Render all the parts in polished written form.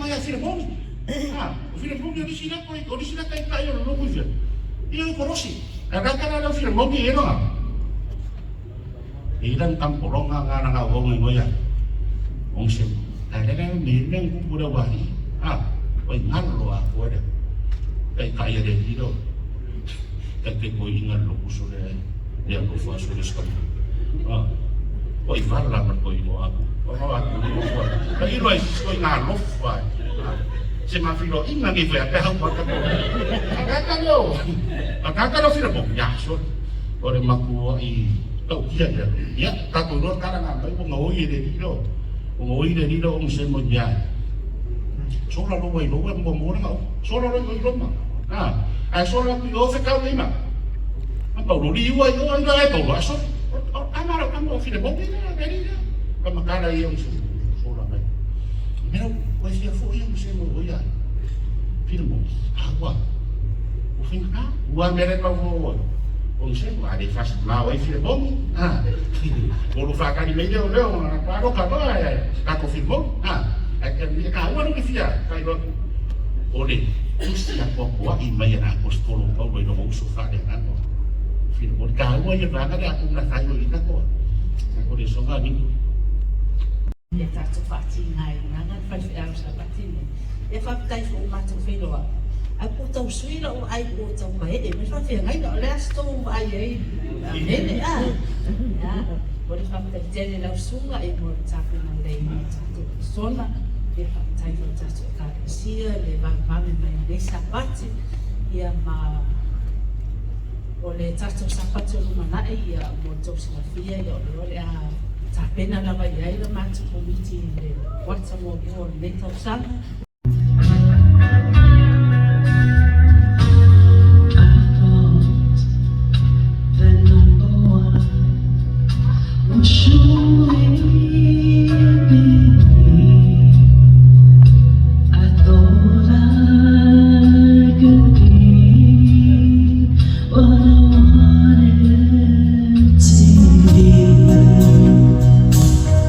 mai a Filemon. O Filemon o risina kai o loku ia. Ia o korosi. Kaka na Filemon i ero. Ilang kamporonga nga nga wong ngoya. Ong se. Kaya ni nang kupura wahi. Oi ngalo a kuare. Kai de diro. Kai ko ingal lo kusure. Dia ko fa sure skam. Oi varla mar ko ino aku. Kai lo ai ko ngalo fa. Se ma filo inga ngi fa ka hau pa ka. Kaka lo fira bom ya so. Ore maku I tau kia dia. Ya ka ko ro ka nga mai ko ngoi de diro. Ngoi de diro ong se mo nya. Sola lo wai lo mo mo na. Sola lo lo ma. Ai sola ku o fe ka lima. Ang tau lo liwa yo ang ai tau lo so. Amaro kamo fira bom na deri. Kama kala yung sola mai. Pero o sia fo yung se mo ya. Fira mo. Agua. O fin ka. Ua mere ka vo. Ong se mo ade fast ma wai fira bom. O lo fa ka ni medio leo na claro ka ba. Ka ko fira bom. Dia kawan ni dia, kalau oleh mesti apa buat imai nak apostol kau boleh nak usul ada kan? Firman kawan yang berangkat dia aku nak kayu kita kau. Aku di sana ni. Dia tak cepat cingai, nangan pada yang sahabat ini. Dia faktai umat tu firman. Aku tahu suila o ai ko tahu mai dia mesti dia ngai dah last tu ai ini boleh faktai jadi lau sunga ibu capai mandai satu zona. Dia faktai tu capai kasia levan mami mai desa pati ia ma oleh capai sapatu rumah naik ia motor safia ia oleh capai na lava ia ia macam komiti le WhatsApp mo ko le tau sana.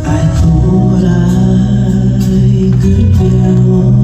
I thought I could build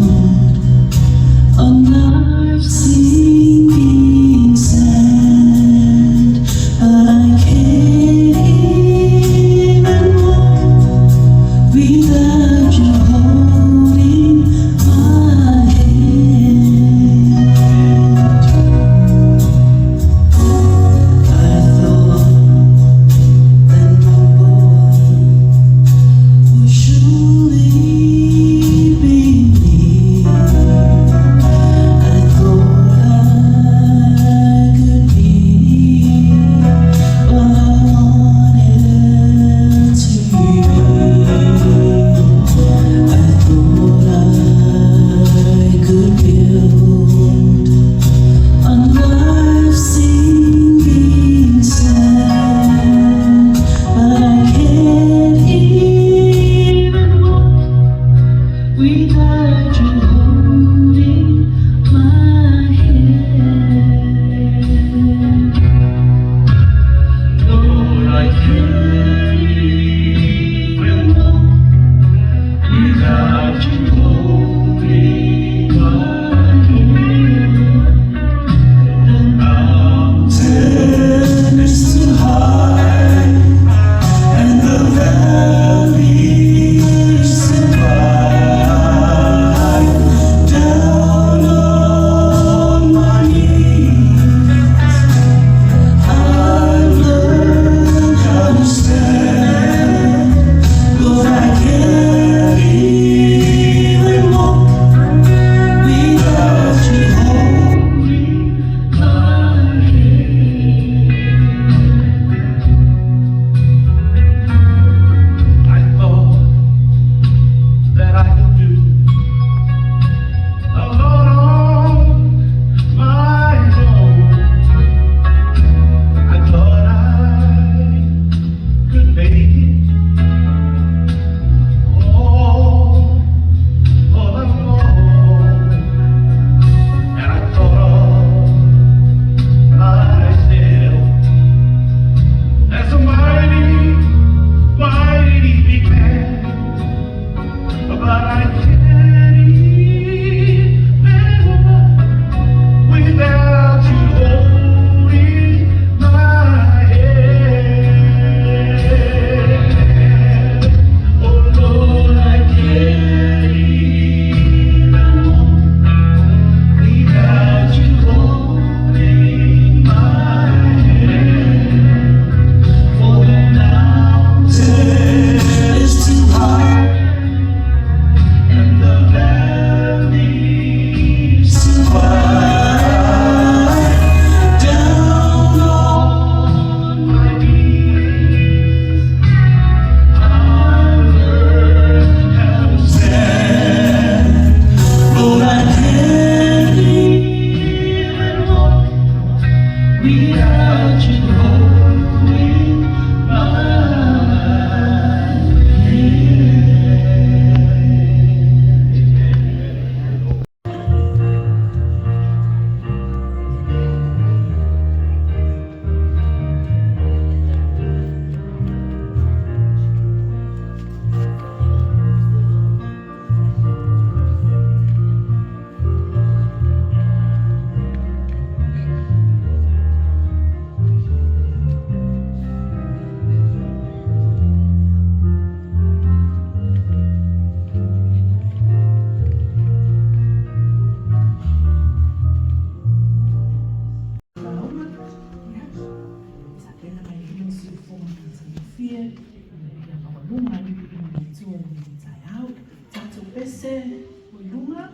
pese o lunga,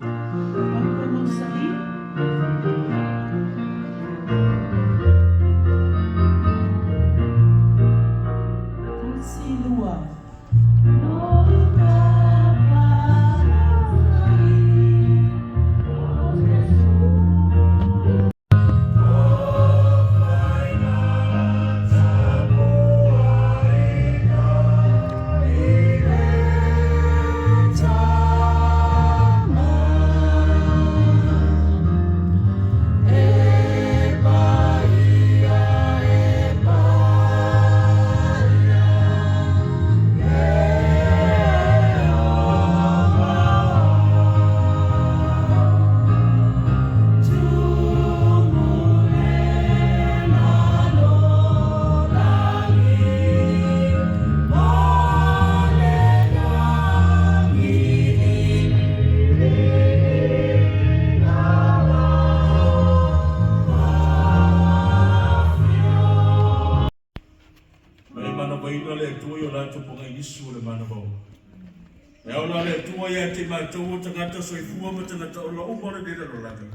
apa mau sahi. Tulsi lua. Tangata soifua ma tangata o la umore de la langa.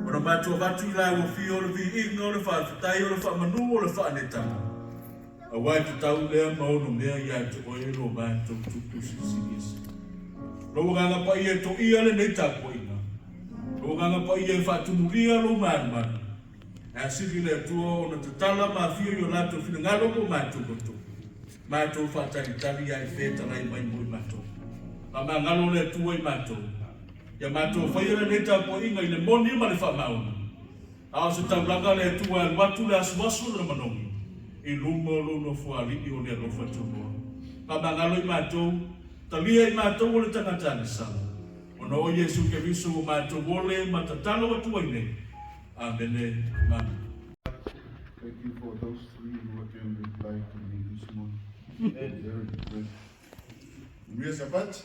Ora matua vatu ila o fi o le vi inga o le whaafitai o le whaamanu o le whaanetanga. A wai te tau lea maono mea ia te oe lo mātou tuku sisigisi. Lo nganga pa ia to ia le nei tako ina. Lo nganga pa ia whaatumuria lo manu. A siri le tua o na tatala ma fio yo lato fina ngalo ko mātou koto. Mātou whaatari ai wheta rai mai mui mātou. Mama ngalo le tua i mātou. Ya mātou whaira le tāpo inga i le moni ma le whamauna. Ao se tau langa le tua e watu le asuasu le manongi. I lumo lono fuari i o le alofa tunua. Mama ngalo i mātou, talia i mātou o le tangatane sala. Ono o Yesu ke viso o mātou ole matatalo wa tua ine. Amen. Amen. Thank you for those three who can reply to me this morning. Very good. Mia Sabat?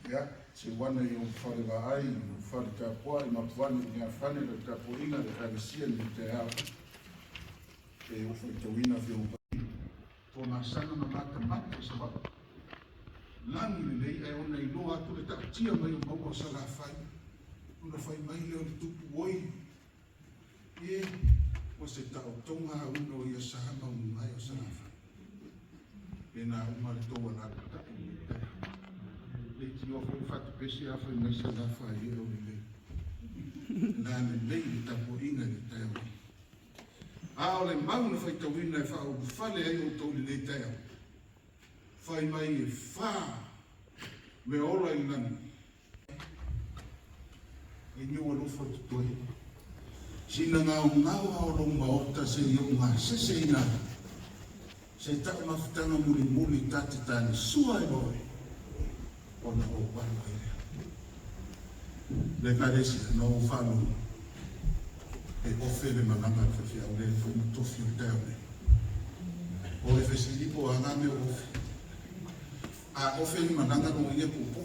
Ya, se wana i o wharewa ai, o whare tāpua, i matuani i ngā whane le tāpuina, le kāresia ni te hao. E o whaitawina whio upai. Tōna sana na mata mata sa waka. Langi le lei ai ona i loa atu le tātia mai o maua sa la whai. Una whai mai leo le tupu oi. E, o se tau tonga uno i a sahama unai o sa la whai. E nā umare tōa nā kata i te te. Le ti o whai whatu pesi a whai mai sa la whai e o le lei. Nā me lei le tapo inga le te oi. A o le mauna whai tawina e whao whale ai o tau le te oi. Whai mai e whā me ola i nani. E niua lofa tutoi. Sina ngā o ngāua o ronga ota se i o ngā sese i nani. Se taka mawhitanga muli muli tate tāne sua e boi. Ona o wano e rea. Le karesi na o whanu. E ofere mananga whawhia o le whamu tofi o teo ne. O e whesilipo a ngame o ofi. A ofere mananga no ia pupo.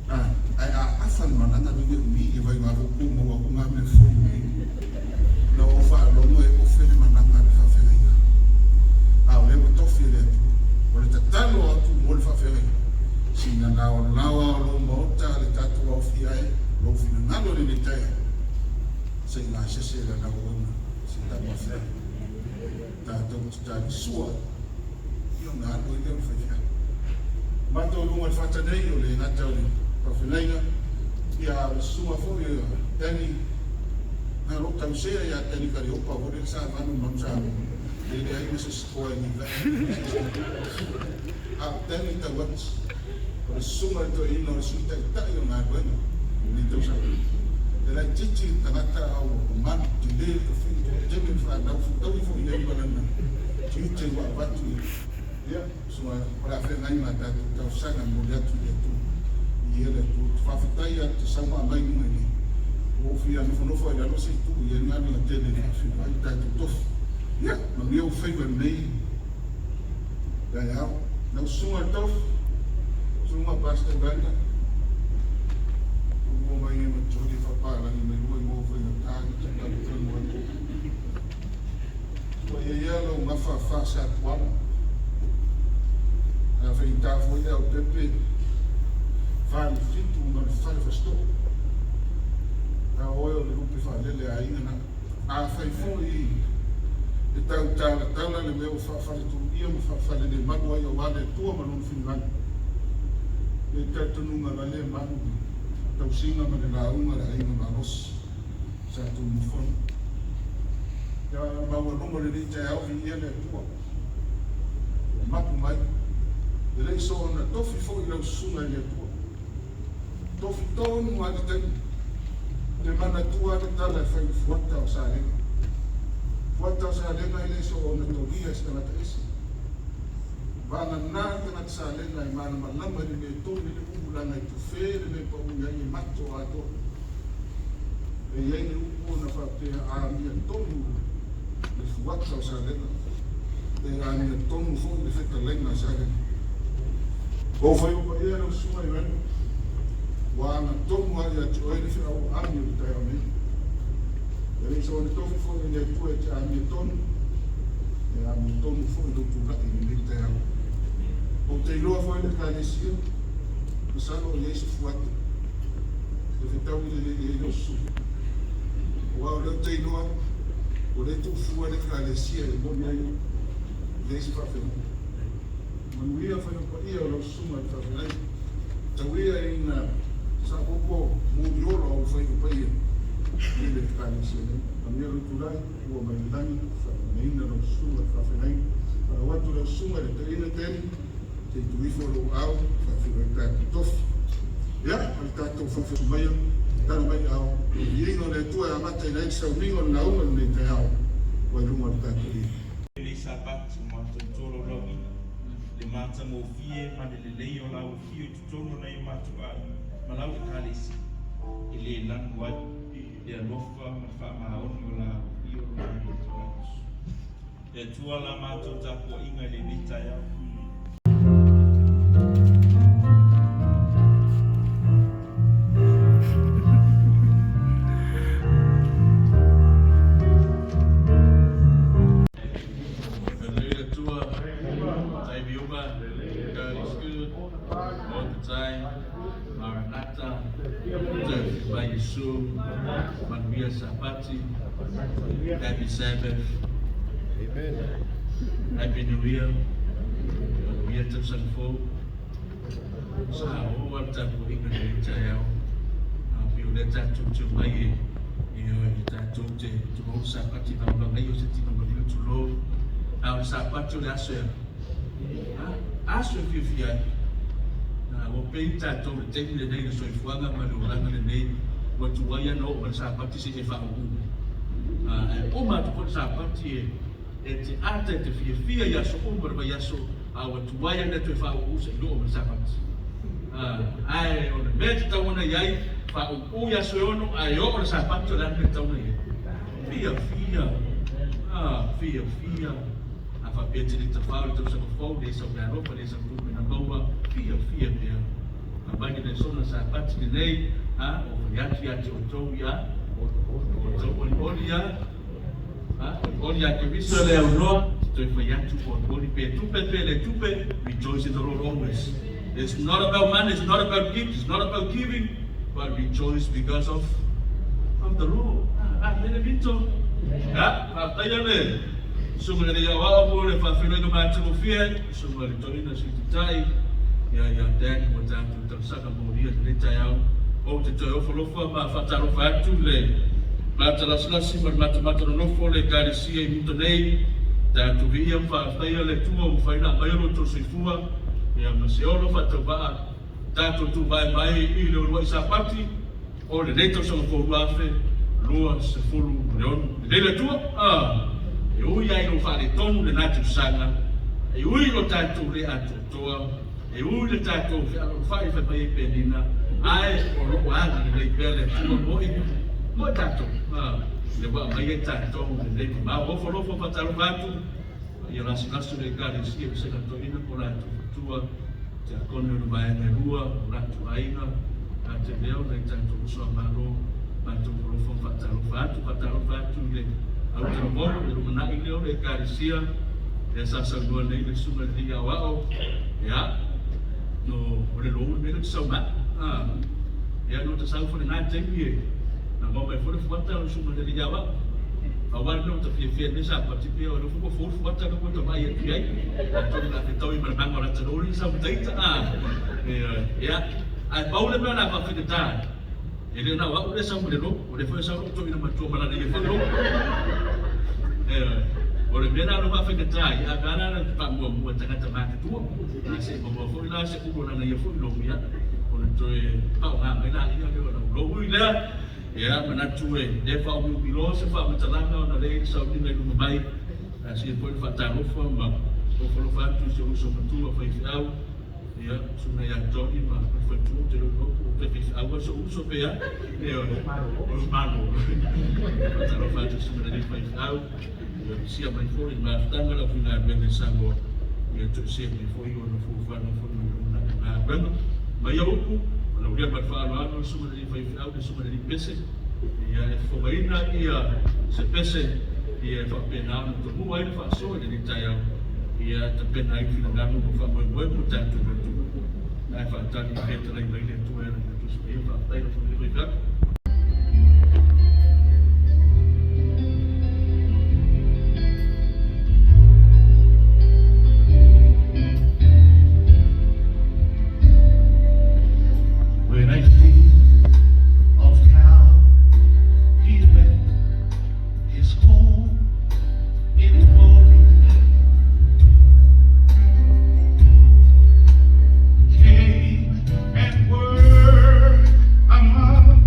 Ai a afan mananga no ia mi e vai ngā hoku mo a ngame whamu. Na o whaalono e ofere mananga le whawhia ia. A o le mo tofi le atu. O le tatalo atu mo le whawhia ia. Sina nao lawa o lo mota le tatu au fiai. Lo fina ngalo le ne taia. Se ngā sese la na ona. Se tama whia. Tātou tāni sua. Io ngā anu i leo whawhia. Mato lunga whatanei o le ngata o le whawhinainga. Ia suma fōi o tani. Ngā rota usea ia tani kari opa o le sā manu mamsāmu. Le le ai mese skoa ni vei. A tani ta wats. O le sunga to ino o le suita i tai o ngā duena. Ni tau sa. Le lai titi tangata au o manu te le o whini o temi whanau whutau i fōi nei wanana. Tiu te wa watu i. Ia, sua ora whengai mā tātou tau sanga mo le atu le tu. I ele tu whawhitai a te sauma mai nunga ni. O whia nofo i alo se tu i e ngani a tele ni whawhitai i tātou tofu. Ia, ma mea o whaiwa nei. Gai au, nau sunga tofu. Sunga pasta ganda. Ugo mai e matori whapara ni me rua i mo whainga tāni te talu whanua. o ia lo nga fa sa tuana a feita foi o pepe fale fitu ma fale fasto a oio le rupi fale le ainga na a fai foi e tau tala le meu fale tu ia ma fale le manu ai o wale tua ma non fingan e tatu nunga le manu tau singa ma le launga le ainga ma ros sa tu mufon ya ma wa no le ni te au vi ia le tua matu mai ele so na tofi foi le sunga le tua tofi tonu a te le mana tua te tala fai fuata o sa lenga ele so na togia sta na tesi vana na na sa lenga I mana malama le tonu le ula na tu fe le pa unga ni mato ato e ye ni u na fa te a mi tonu le fuata o sa lenga e a mi tonu fo le feta lenga sa lenga o foi o ia no suma i ven wa na tomu ai ati o ele fira o ami o tai ame ele so ne tofu fo ne tu e ami tonu e ami tonu fo do tu la i tai ame o te loa fo ele ka lesia o salo o yesu fuate e fitau le no su wa o le te loa o le tu fu ele ka lesia e mo mai yesu fa fe manuia foi no ia o suma ta vai tawia ina sa poco mudiolo o foi no paia ele ficar nesse a minha cultura o mai dani fa ina no suma ta vai para o outro suma de treino tem te tu ifo ao fa ficar tof ya al tato fa fa mai ta mai ao e no le tua amata ina sa mingo na o ne te ao o lumo ta ki ele sabat mo tolo logi le mata mo fie ma le lei o lau fie tutono nei matua ma lau kalisi ele langua e alofa ma fa ma oni o lau fie o lau matua e tua la mato tapo inga le vita ya Manuia Sapati, Happy Sabbath, Amen. Happy New Year, Manuia Tapsanfo, Sa o wata po inga ni tayo, pio le tatu mai iyo tatu te tumo Sapati na mga ngayon sa tinong tulo, ang Sapati le aso fifia, o peita to le teki le nei so ifuanga maluranga le nei o tuaia no o Sapati se fa o ma to Sapati e te ata te fia ya so o ba ya so a o tuaia na to fa o se no o Sapati ai o le meta ta ona yai fa o ya so ono ai o Sapati la meta ona ye fia fa pete ni tafau to sa ko de sa na ropa de sa ku na bawa fia pia abanye de sona Sapati de nei o yati o to ya o to olia olia ke viso le no to fa yatu o oli pe tupe rejoice in the Lord always. It's not about money, it's not about gifts, it's not about giving, but rejoice because of the Lord. Benedito tayale summa le wa o le fa filo do matu fie summa le torina sitai ya dani mo tanto saka mo dia le tayao o te toi ofolofa ma fatalo fatu le matalaslas mata no fo le karisia I mito nei ta tu via fa le tua o faina mai lo to sifua ya ma se olo fatu ba ta tu vai I le o Sapati o le leto so fo bafe loa se fulu le tua e ui ai no fare tonu le natu sanga e ui lo tatu le atu toa e ui le tatu fai fa pai penina ai o lo anga le pele tu mo tatu le ba mai tatu le ma o fo fa tatu batu ia las le kare si se ka to ina por atu tua te kono no vai na rua ratu ainga ate leo le tatu so malo ma tu fo fa tatu le au te mo le mana i leo le karisia e sa sa no nei le suma le ia wao ya no le lo me le sa ma ya no te sa fo na te ye na mo me fo le fata le suma le ia wao awal no te fie ne sa pa ti pe o fo fo fata no to mai e ai to na te tau i mana ngora te ori sa te ya ai paule me na pa fita ele na wa ule sa mure no ule foi sa ro to ina matua mala de foi no ole mena no va fe que trai a kana na pa mo tanga ta ma tu na se mo foi na se ku na ye foi no ya ole to e pa nga me na ina le no lo ila ya mana tu e de fa mo bilo se fa mo tala na le sa ni le no mai na se foi fa ta no fa ma o fa tu se uso tu fa fiau ya suna ya toki ma fa tu te lo pe agua so uso pe ya o mano ta lo fa tu suna di fa fiau sia mai fuori ma tanga la fina bene sango e tu se mi foi o no fu fa no fu na bene ma yo ku na ulia pa fa no suma di fa fiau de suma di pese ya e fo baina ia se pese ia fa pena no tu mai fa so de taya ia te pena i fina ngano ko fa mo mo tanto tu ai fa tani pe tra i le tu era tu se fa tai no fu di fa When I think of how he left his home in glory, came and worked among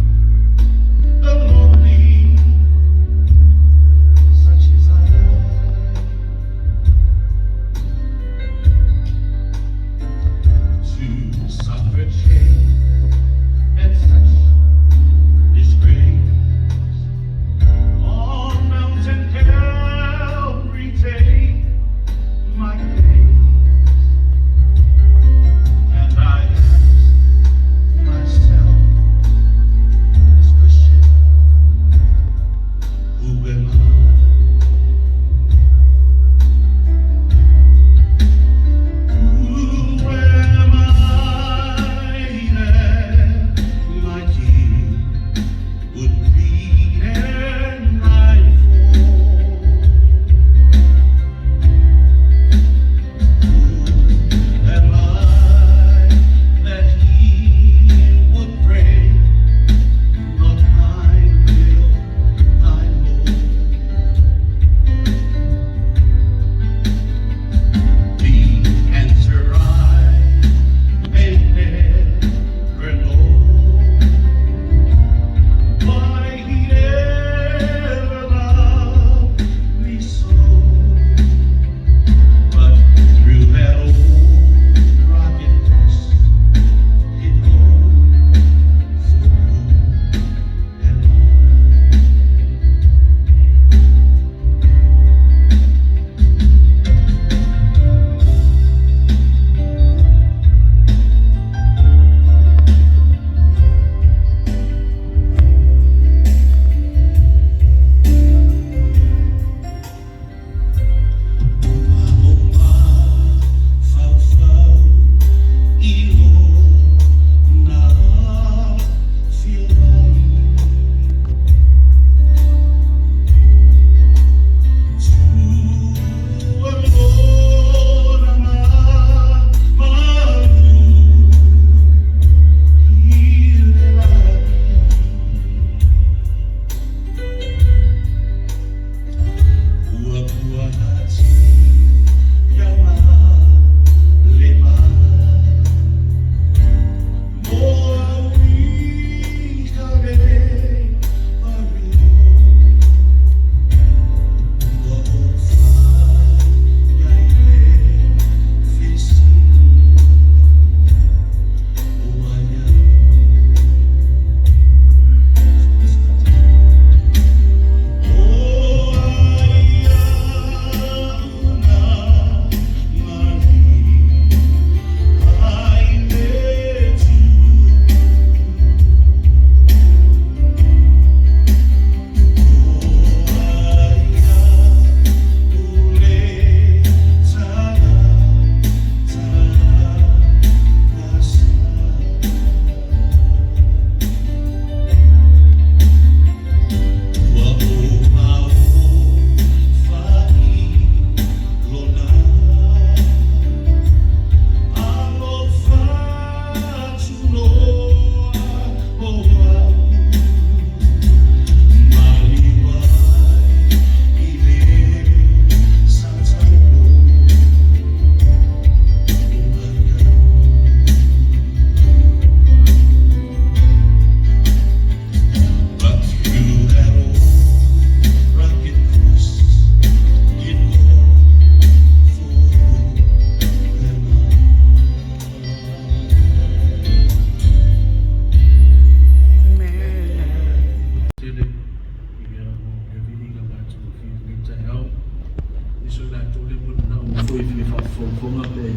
fonga pe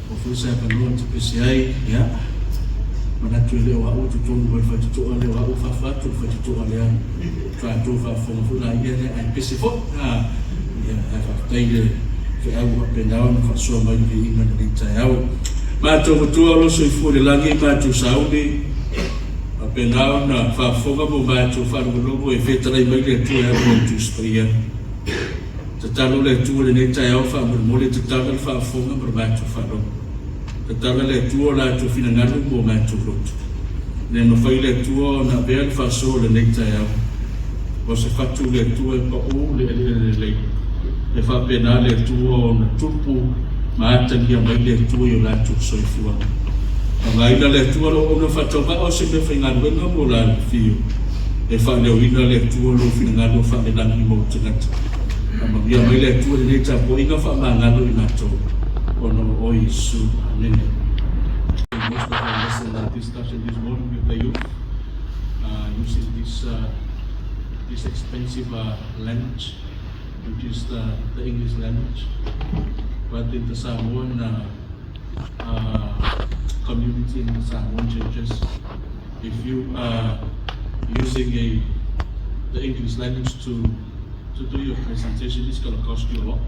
o fusa pa no te pesiai ya mana tuele wa o tu tonu wa fa tu ole wa o fa fa tu fa tu ole tra tu fa fonga funa ia ai pesi fo ya fa taile ke au pe na no fa so mai ni ina ni tai au ma to tu lo so fu le langi ma tu saudi pe na na fa fonga mo ma tu fa no lo e fe tra mai le tu ya mo tu spria te talo le tu le nei tai au fa mo le te talo fa fonga mo ma tu fa no te talo le tu la tu fina ngalo mo ma tu lot ne no fa le tu na be fa so le nei tai au o se fa tu le tu e pa o le e fa pena le tu na tupu ma tangia mai le tu yo la tu so fua ngai na le tu lo no fa to o se me fa ngalo no mo la fio e fa le ina le tu lo fina ngalo fa le dangi mo tengata ma via mai le tu le ta po ina fa ma ngalo ina to ono o Yesu amen. Most of our lesson discussion this morning with the youth using this expensive language, which is the English language, but in the Samoan community, in the Samoan churches, if you are using the English language to do your presentation, it's going to cost you a lot.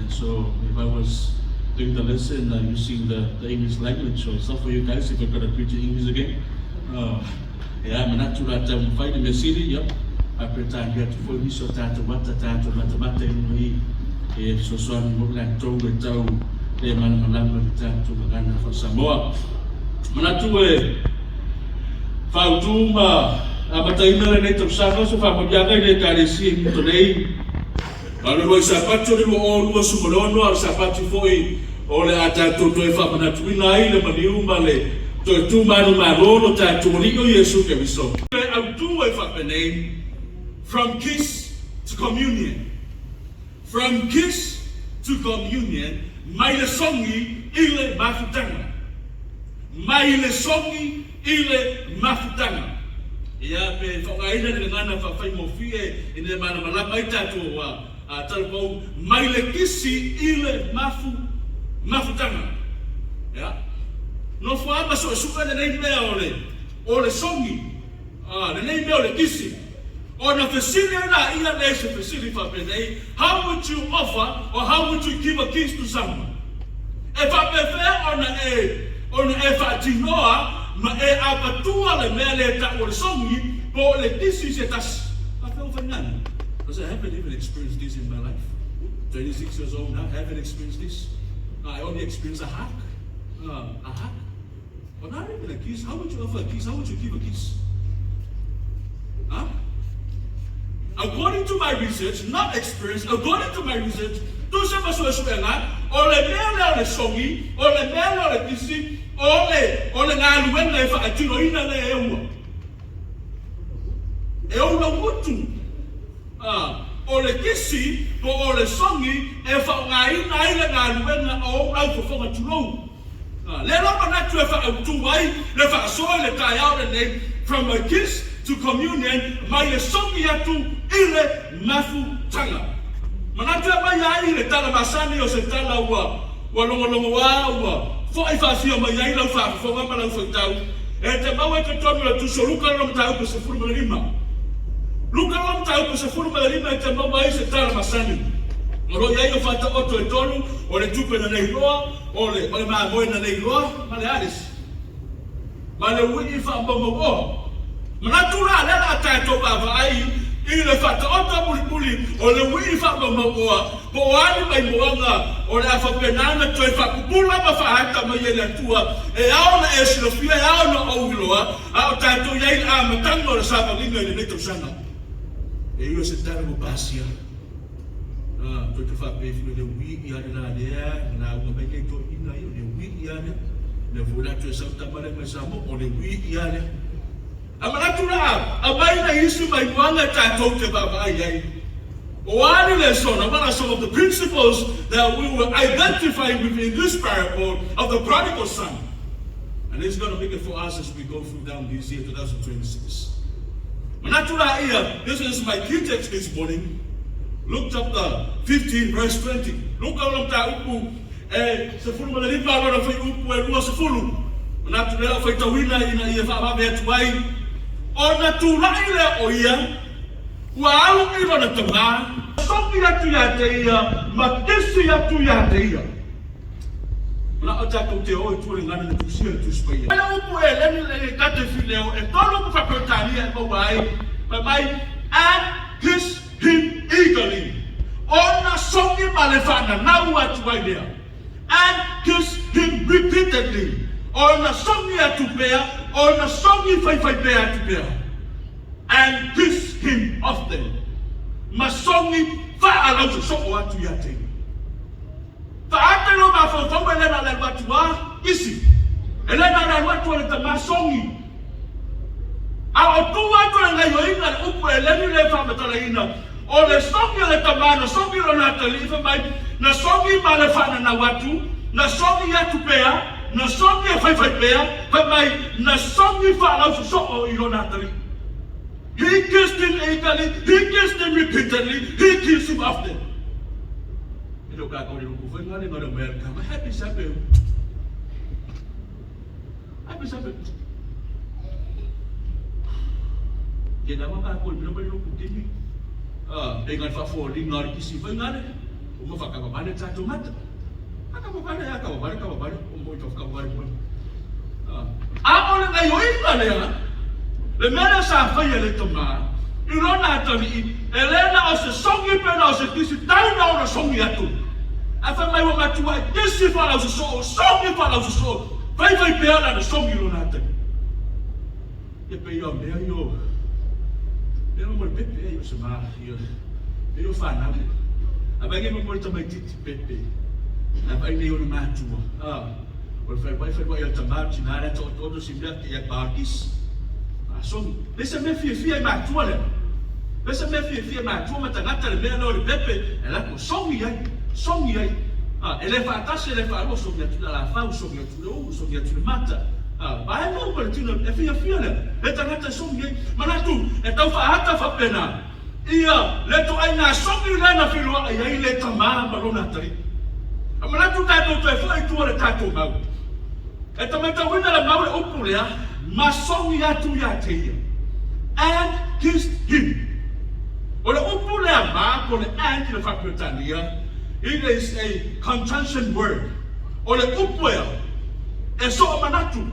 So if I was doing the lesson using the English language, so it's not for you guys if you're going to preach in English again. Yeah, I'm not too much fighting the city, yep. I pretend you have to follow this or that, so I'm more like told the town, they man, to Magana for Samoa. Manatue Fautuma, Abataina and Native Sanos of Amajaga, they carry seeing today. Alo sapato ni mo o sumolono al sapati foi ole ata to fa mana tuina ile maniuma le to tu manu marono ta tu rio Yesu ke biso au tu e fa pene from kiss to communion, from kiss to communion mai le songi ile mafutanga, mai le songi ile mafutanga ya pe fa ina de ngana fa fa mo fie ine mana malapa ita tu wa talpo mai le kisi ile mafutanga ya no fo ama so suka nei me ole songi le nei me ole kisi ona fesili na ila nation fesili fa penei. How would you offer or how would you give a kiss to someone if I prefer on e fa tinoa ma e apatua le mele ta ole songi po le kisi se tas fa fe ofanyana. Because I haven't even experienced this in my life. 26 years old now, I haven't experienced this. I only experienced a hug. But not even a kiss. How would you offer a kiss? How would you give a kiss? Huh? According to my research, not experience, according to my research, tu se pasó eso en ole mele ole songi, ole mele ole kisi, ole ngaluwen le fa atino ina le ewa. Ewa mutu. Ole kisi po ole songi e fa ngai nai le ngaluenga o au fo fonga tulo le lo na tu e fa tu wai le fa so le tai out le from a kiss to communion mai le songi atu ile mafu tanga mana tu mai ai le tala masani o se tala wa longo wa fo ai fa si o mai ai lo fa fo ma la fo tau e te mawe te tono tu soluka lo tau ko se furma lima. Luka lam tau ko se furu malima e te mama se tala masani. Oro ia yo fata oto e tonu, o le tupe na nei roa, o le maa moe na nei roa, ma le aris. Ma le wini fa mbamo o. Manatura lela tato bava ai, i le fata oto muli, o le wini fa mbamo o, po wani mai moanga, o le afa penana toi fa kupula ma fa hata mai ele atua, e ao na esilofia, e ao na ouiloa, ao tato iai a matango le saba linga i le neto sanga. E io se tare mo pasia. To te fa pe filo le wi ia na lea, na o mai ke to ina io le wi ia le vola tu sa ta mare mai samo o le wi ia le. Amana tula, abai na isu mai wanga ta to te ba ai ai. O ani le sona, what are some of the principles that we will identify within this parable of the prodigal son? And it's going to make it for us as we go through down this year 2026. Manatula ia, this is my key text this morning. Luke chapter 15, verse 20. Luke alam ta upu, sepuluh malilipa wana fai upu lua sepuluh. Manatula fai tawina ina ia whaamabe atuai. Ona tūlai lea o ia, ua au iro na tanga, soki atu ia te ia, ma tesi atu ia te ia. Mana o tātou te oi tuare ngana na tusia tu spaia. Mana upu leni le kate fileo, tolo ku whakotania mawai, mai, and kiss him eagerly. Ona soki malefana nau atu ai lea, and kiss him repeatedly. Ona soki atu pea, ona soki fai pea atu pea, and kiss him often. Masongi fa'alau so atu ia te. Ta'atelo mafofo elena le watua isi. Elena le watua le tamasongi. A o tua tua ngai o inga le upu eleni le whamatala ina. O le songi le tamana, songi lo na talifa mai, na songi ma le whana na watu, na songi atu pea, na songi e whai pea, mai na songi whaalau so o ilo na talifa. He kissed him eagerly, he kissed him repeatedly, he kissed him often. Ilo ka kore luku whai ngane ngare Amerika, ma happy sape. Happy sape. Kena maka kore bila bali luku tini. Dengan fafoli ngari kisi whai ngane. Uma whakababane tato mata. Kakababane ya kababane. Umo ito whakababane mo. Ole ngai o inga lea. Le mena sa whaia le tama, i rona atari, elena o se songi pena o se kisi, tauna o na songi atu. A wha mai wa matua, kisi whala o se so, songi whala o se so, whai pea na songi rona atari. Ia pe ia mea io, leo mo pepe io se maa, io whanau. A wai mo mo tamai titi pepe, a wai leo na matua. O whai ia tamau tinara, todo si mea te ia parkis. So, lesa me fia matua le. Lesa me fia matua ma tangata le mea no le pepe, e la ko songi ai. Ele fa atase le fa lo songi atu la fa songi atu le mata. Ba no ko tino e fia le. Le tangata songi ai, manatu e tau fa hata fa pena. Ia le to ai na songi le na filo ai le tama ba lo na tari. Manatu ta to e fa tu le tato mau. E tamata wina la mau le opulea. Masongi atu ia te ia, and kissed him. O le upu le ama, o le and le whakutania, it is a conjunction word. O le upu e so manatu.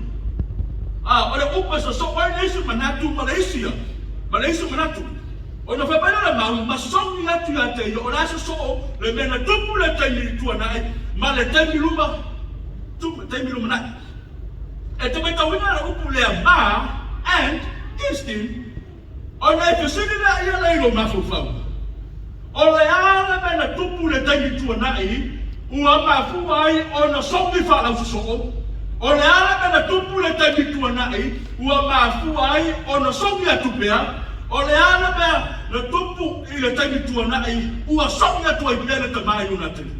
O le upu e so ordination manatu Malaysia manatu. O le whapaina le mau, masongi atu ia te ia, o le asa so le mena tupu le taimiri tuanai, ma le taimiluma nai. E te mai tawina la upu lea ma, and kissed him, o le fesini la ia leilo mafufau. O le ala mena tupu le taimi tuanai, ua mafu ai o na songi whalau susoko. O le ala mena tupu le taimi tuanai, ua mafu ai o na songi atupea. O le ala mena na tupu i le taimi tuanai, ua songi atu ai pia le tamai unatini.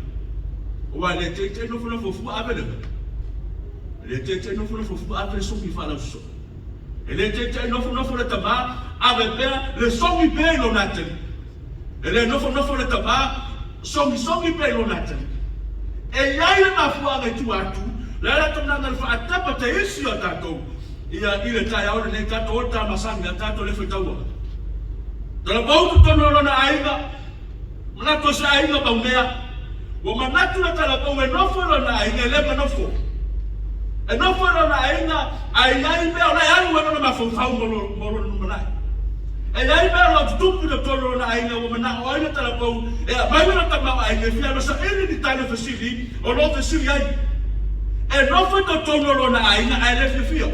Ua le te no funa fufu avele. Le te no funa fufu ave songi fala so. Le te no funa tama ave pe le songi pe lo naten. Le no funa tama songi pe lo naten. E yai le mafua le tu atu, la tona na fa atapa te isi o tato. Ia ile tai ora le tato o ta masanga tato le fitaua. Tala bautu tono lo na aiga. Mana to sa aiga baumea. Wo manatu na tala bau e no fo lo na aiga le manofo. E no fo na ainga ai me ona alu na mafufau molo no mai. E ai me lo tupu de tolo na ainga wo na o ina tala po e mai na tama ai me fia no sa ele di tale fasili o lo fasili ai. E no fo to tolo na ainga ai le fia.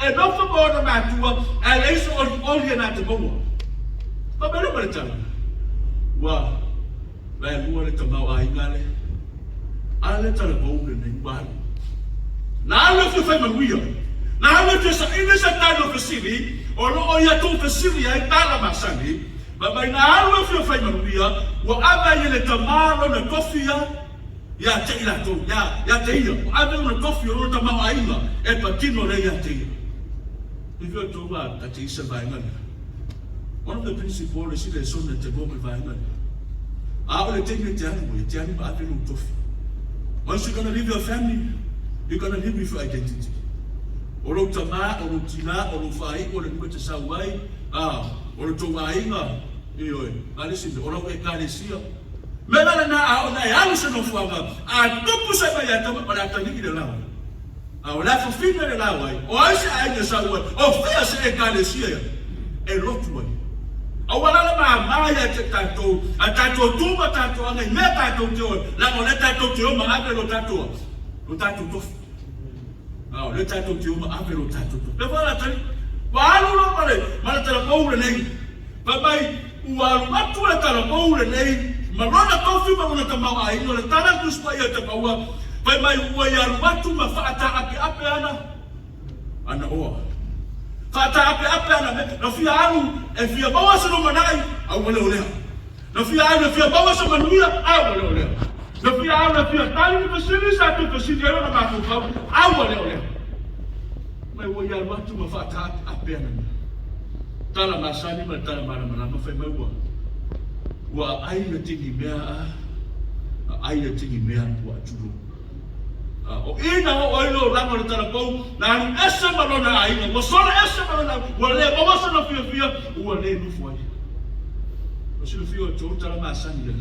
E no fo mo na matua ai le so o na te mo. Ba belo per tala. Wa la mo le tama ainga le. Ale tala po ne ba. Na le fo fai manuia. Na le fo sa ina sa talo fasili o lo o ia tu fasili ai tala masani. Ba mai na le fo fai manuia wa aba ile tamaro na kofia ya te ila to ya te ia. Wa aba na kofia o tamaro ainga e patino le ya te ia. If you to ba ta te isa vai ngana. One of the principles is the son that the woman vai. I will take you to tell me about the once you're gonna leave your family, you're gonna live with your identity. Oro tama, oro tina, oro fai, oro mwete sawai, oro towainga, listen, oro ekalesia. Mela na ao na yalo se no fuanga. A tupu se ba ya tama para taniki de lawa. Ola fo fina de lawa. O se ai sa wa. O fia se ekalesia. E lotu. Awala ma ya te tato, a tato tuma tato anga me tato teo. La mo le tato teo ma ave lo tato. Lo tato to. Le tato teo ma ave lo tato to. Le wala tani. Wa alu lo male, mala tala poule nei. Babai wa matu la tala poule nei. Marona tofi ma mona tama ai no le tala tu spa ya te paua. Pai mai wa ya matu ma fa ata ape ana. Ana o. Fata ape ana na fia alu e fia bawa se no manai au ole ole na fia alu fia bawa se manuia au ole ole na fia alu fia tali ni sini sa tu sini ero na mafu au ole ole mai wo ya watu ma fata ape ana tala masani ma tala mana ma fa mai wa ai na tingi mea wa tulu o ina o ilo ramo le tala pou na ni ese malona ai mo sona ese malona wale o wasa no fia wale no foi o se fio to tala masani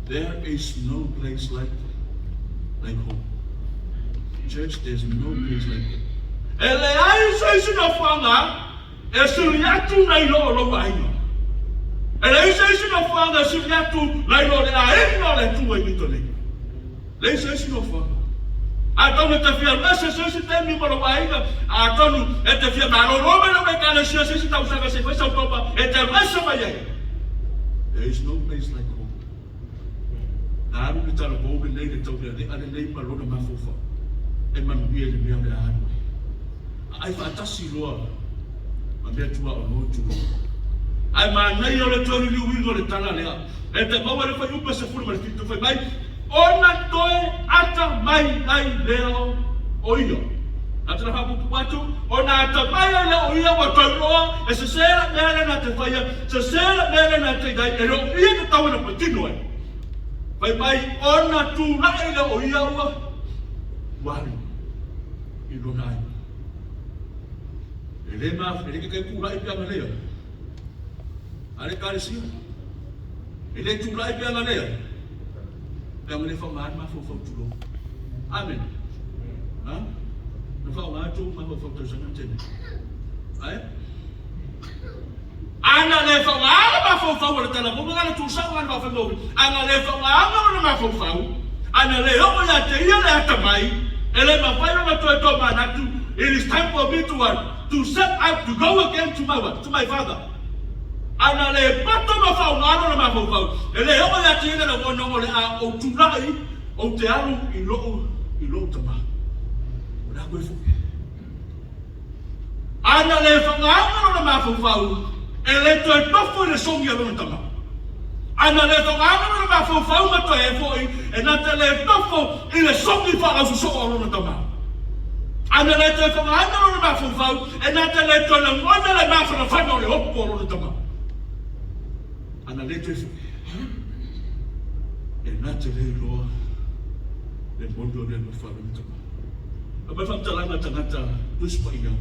there is no place like home. Church, there's no place like home. Ele ai se no fanga e suriatu na ilo lo ai ele ai se no fanga suriatu na ilo le ai no le tu ai mitole le se no fanga atonu te fia mese se te mi mo wainga atonu e te fia ma no me no me kana se ta usanga se foi sa topa e te mese mai. There is no place like home. Na aru ni tala bo nei de tope de ale nei pa lo ma fofa e manu bia le mea le aru ai fa tasi loa ma mea tua o no tu ai ma nei o le tonu li wingo le tala le e te mau le fa upa se furu ma fitu fa mai ona toe ata mai ai leo oio ata na hapu watu ona ata mai le oia wa tono e se sera mele na te faia se sera mele na te dai e lo ia te tau na patino e vai mai ona tu na le oia wa wali i lo nai ele ma ele ke ku lai pia lea ale kalesi ele tu lai pia lea yang le fa ma fo tulo amen ha no fa ma tu ma fo tu sana tene ai ana le fa ma fo wala tala mo ngala tu sa ma fa mo ana le fa ma fo ana le o ya te ia le atamai ele ma fa ma to ma na tu it is time for me to set out to go again to my father. Ana le pato ma fa ngalo ma fa ele o ya te le no no le a o tunai o te alu i lo tama na ko fu ana le fa ngalo ma fa ele to fu le songi lo tama ana le fa ngalo ma fa ma to e fo e na te le fu i le songi fa a so lo tama ana le te fa ngalo ma fa e na te le to le ngona le ma fa no le oppo lo tama ana le te e na te le loa le mondo le mawhara mitama. A mai whamtalanga tangata tuspa ia.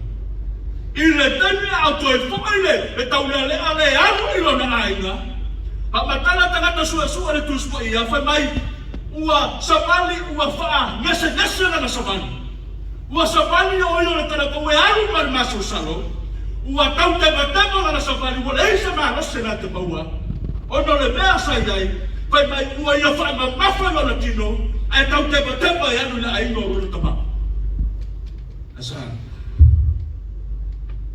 I le tani au toi whakaile e tau lea lea le anu i lona ainga. A matala tangata sua le tuspa ia whai mai ua savali ua whaa ngese na savali. Ua savali o ilo le tana koe anu mari maso salo. Ua tau te matema na savali ua le isa maa rose na te maua. Ono le mea sai ai, pai mai ua ia wha ma mawha ngona tino, ai tau tepa e anu le aino o rono tama. Asan.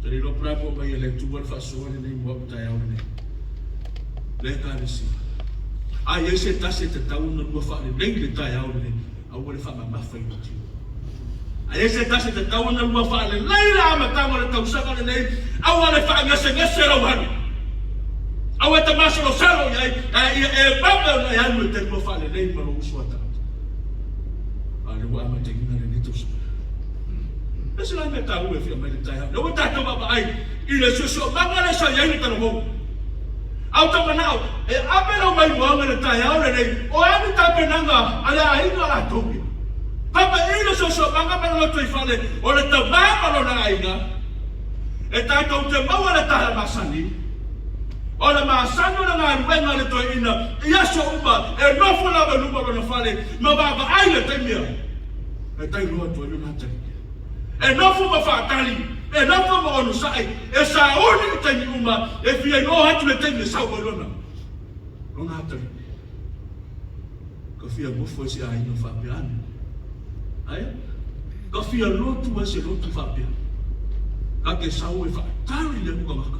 Tari lo prapo mai e le tuwa le whasoane nei mua utai au nei. Le kāresi. Ai e se tase te tau na lua whaane nei le tai au nei, au le wha ma mawha ino tino. Ai e se tase te tau na lua whaane nei la amatanga le tau sakane nei, au le wha ngase rauhani. Awe te maso no salo ia e baba na ia no te mo fale nei malo usua ta. Ale wa ma te ngina le nitos. Ese la me tahu e fia mai le tai. No ta to ba ai. I le so manga le sa yai ta no. Au ta manao e apelo mai mo le tai au le nei. O ani ta penanga ala ai no la toki. Papa e le so manga pa no to ifale. O le ta ba pa no na ai na. E ta to te mau le ta masani. O le masani na na wenga le to ina. Ia so uba e no fu la ba lupa no fale. Ma ba ai le temia. E tai lo to le na tai. E no fu ma fa tali. E no fu ma onu sai. E sa oni te uma. E fia no hatu le te sa o lona. Lona tali. Ko fia mo fo si ai no fa piano. Ai? Ko fia lotu e se lotu fa piano. Ka ke sa o fa tali le mo ka.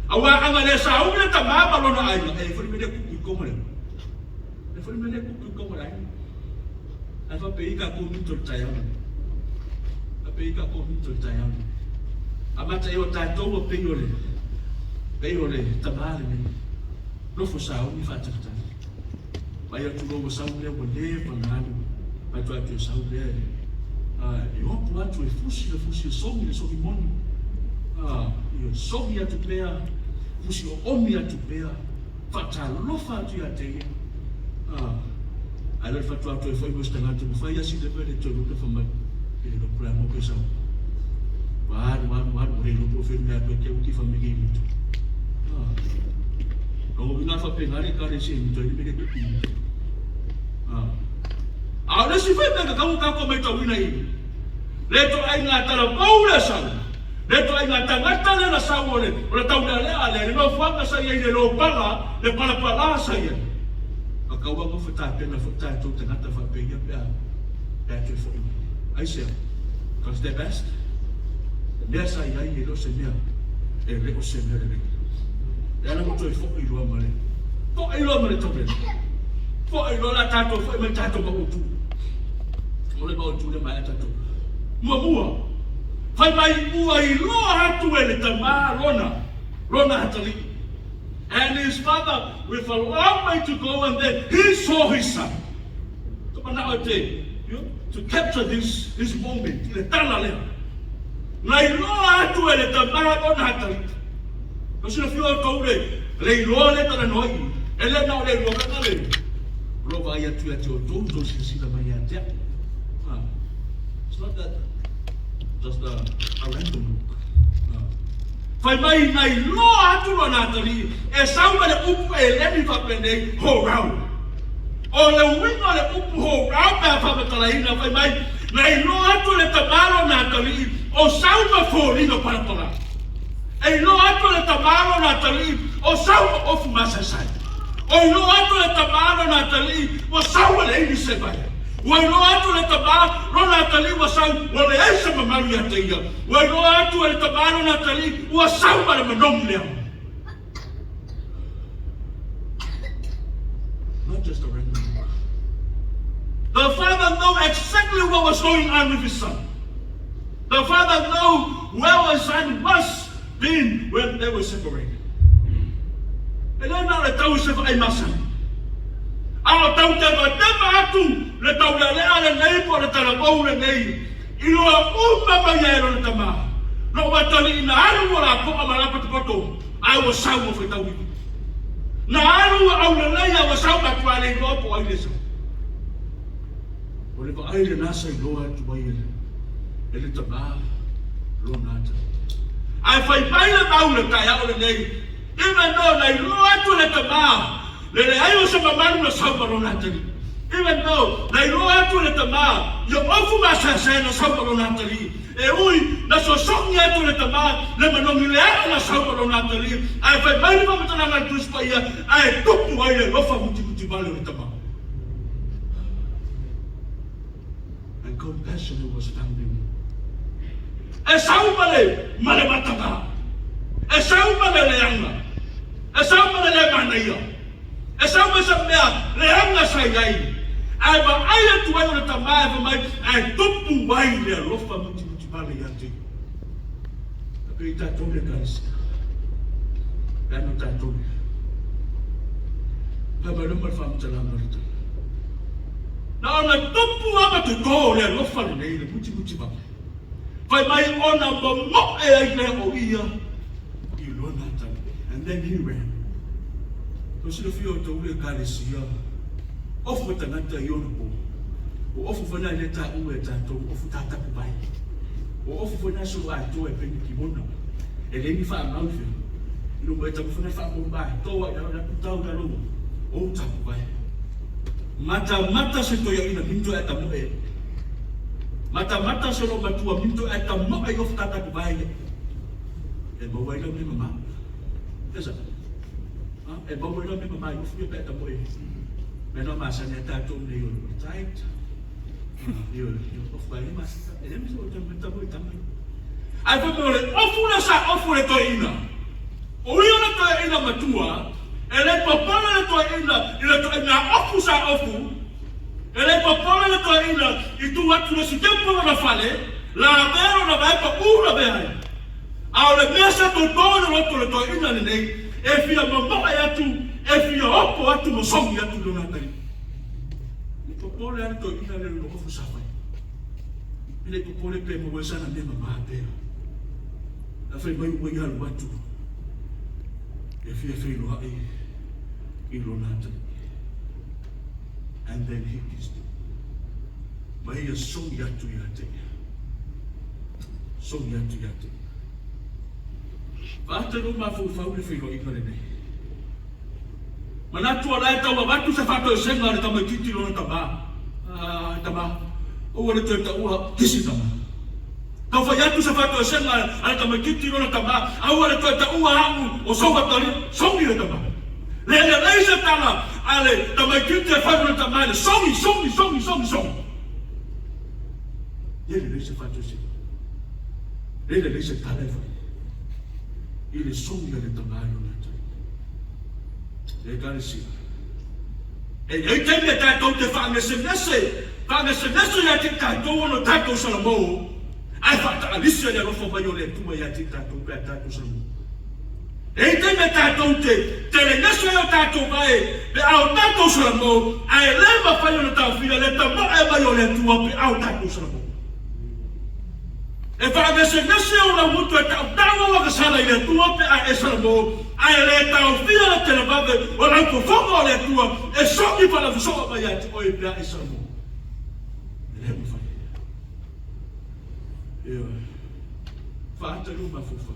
Awa anga le sa o le ta ma lona ai. E fo me le ku ko mo le. E fo me le ku ko mo le. Ai fa pe ka ko mi to tai ana. Pega por muito taiano. A mata eu tá todo peiole. Peiole tabale ne. No fo sao ni fa tata. Vai eu tudo o sao le bole panado. Vai tu atu sao le. Eu po atu e fusi so mi moni. Eu so mi atu pea. Fusi o mi atu pea. Fata lo fa tu ya te. Allora fatto atu e foi mostrando tu fai assim de ver tu no fa mai. Ele não pode morrer só. Vai, ele não pode fazer porque o que faz me guiar. Kalau kita faz pegar e cara esse então ele me guia. Agora se vai pegar kamu como é que eu vim aí. Leto aí na tela paula sabe. Leto aí na tela na sabe olha tá olhando ele não faz sair ele não para le para sair. Acaba com fotar pena fotar tudo na tela faz pegar é que foi. I say, because the best, nessa aí ele se mea, ele o se mea ele. Ela não foi foco ilo amale, foco ilo amale também. Foco ilo lá tato, foi me tato ba utu. Mole ba utu le mai tato. Mua, vai mai mua ilo hatu ele tama lona hatali. And his father, with a long way to go, and then he saw his son. So now I say, to capture this moment, le tala le. Na ilo atu ele tama lona hatali. No se fio to le ilo le tala noi. Ele na le ilo ka le. Ro vai atu atu to se sila mai atia. It's not that just a random look. Fai mai na ilo atu lona hatali. E sauma le upu e le mi fa prende ho round. O le wingo le upu ho round pa fa matalaina fai mai na ilo atu le tamalo na hatali. O sauma forino para para. E ilo atu le tamalo na hatali. O sauma ofu masasai. O ilo atu le tamalo na hatali. O sauma le ini se vai. O ilo atu le tamalo na hatali. O sauma o le eisa mamari ateia. O ilo atu le tamalo na hatali. O sauma le manong leo. Not just a random look. The father knew exactly what was going on with his son. The father knew where his son was being when they were separated. And then now the tau se vai masan. Ao tau te va atu le tau le le nei po le tala pou le nei. Ilo a umma mai ero le tama. No watali na alu wala po amala pato. I was sound of tau. Na alu au le nei I was sound at wale go po ai leso. Ole pa ai le nasa lo atu mai ele. Ele tama lo nata. Ai fai pai le tau le tai au le nei. Even though they atu le tama. Le ayo se mamalu na saubalo natali. Even though they atu le tama, yo ofu masasa na saubalo natali. E ui na so songi atu le tama, le manongi le na saubalo natali. Ai fai mai ma mata na tus pa ia, ai tupu ai le lofa muti balo le tama. And compassion was found in him. E saubale male matanga. E saubale le anga. E saubale le manaia. E saubale se mea le anga sai ai. Ai ba ai tu ai le tama e mai ai tupu ai le lofa muti balo ia te. Pe ta tole kasi. Ya no ta tole. Pa ba lumar fam tala marita. Na tupu ama te ko le lofa le muti balo. Whai mai ona mo e ai le o ia. I lona tani. And then he ran. So sila fio to ule kalesia. Ofu tangata i ona po. O ofu whana i le ta ue tātou, ofu tātapu bai. O ofu whana suru ai tō e peni ki mona. E le ni wha mauwhi. Ino mai tapu whana wha mona bai. Tōa i aura kutau na runga. O tapu bai. Mata se toia ina minto e tamu e. Mata se lo matua minto e tamu e ofu tātapu bai. E mawaila me mama. Esa. E mawaila me mama i ofu e tamu e. Mena masa ne tātou ne i ora taita. Io ofu ai masa. E le miso o tamu e tamu. Ai fa mole ofu le toina. O ia le toina matua, e le popolo le toina, le toina ofu sa ofu. E le popolo le toina, i tu atu le si tempo na fale, la vero na vai pa ura vai. A le mesa to tono le toina ne nei, e fia mamma atu, e fia opo atu mo songi atu do natari. Le popolo le toina le ofu sa vai. Le popolo pe mo wesa na me mama pe. A fai mai ua ihalu atu. E fia loa i lo nata. And then he kissed him. Mai ia songi atu i ate. Songi atu i ate. Vata no mafu fau le fai loa i kare nei. Manatu ala e tau watu se fato e senga le tama kiti lo na tama. Tama. O le tue ta ua kisi tama. Kau fai atu se fato e senga ale tama kiti lo na tama. Au ale tue ta ua hamu o songa tari. Songi le tama. Le leise tala ale tama kiti e fato le tama. Songi. Le leise fato e senga. Le leise tala e fai. Ile songi le tama lo na tari. Le kare si. E ei teme tātou te whangesenese ia te tātou ono tātou salamo. Ai whata alisia ia rofo mai o le tua ia te tātou pēr tātou salamo. Ei teme tātou te renese ia tātou mai, pe au tātou salamo, ai lema whai ono tāu whina, le tamo e mai o le tua pe au tātou salamo. E whangesenese o la mutu e tāu waka sala i le tua pe a e salamo, ai le tau whina le tele mawe, o lau ko whonga o le tua, e songi whala whasoa mai a te oi pe a e salamo. Lema whai. Eo, whaataru mafufa.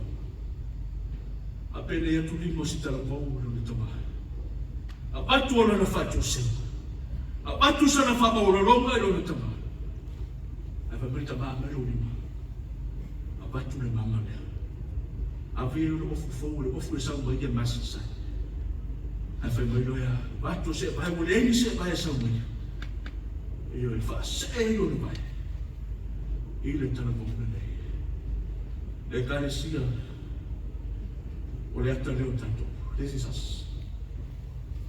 A pene atu limo si tala mau le tamaha. A batu ona na whatu senga. A batu sana whamauralonga i le tamaha. A whamiri tamaha mai o lima. A batu le mama lea. A veo le ofu fau le ofu le sau mai e masi sai. A whamiri loia, batu se vai mo le eni se vai e sau mai. Eo e wha se o le vai. I le tana mōna nei. Le kare sia o le ata leo tātou. This is us.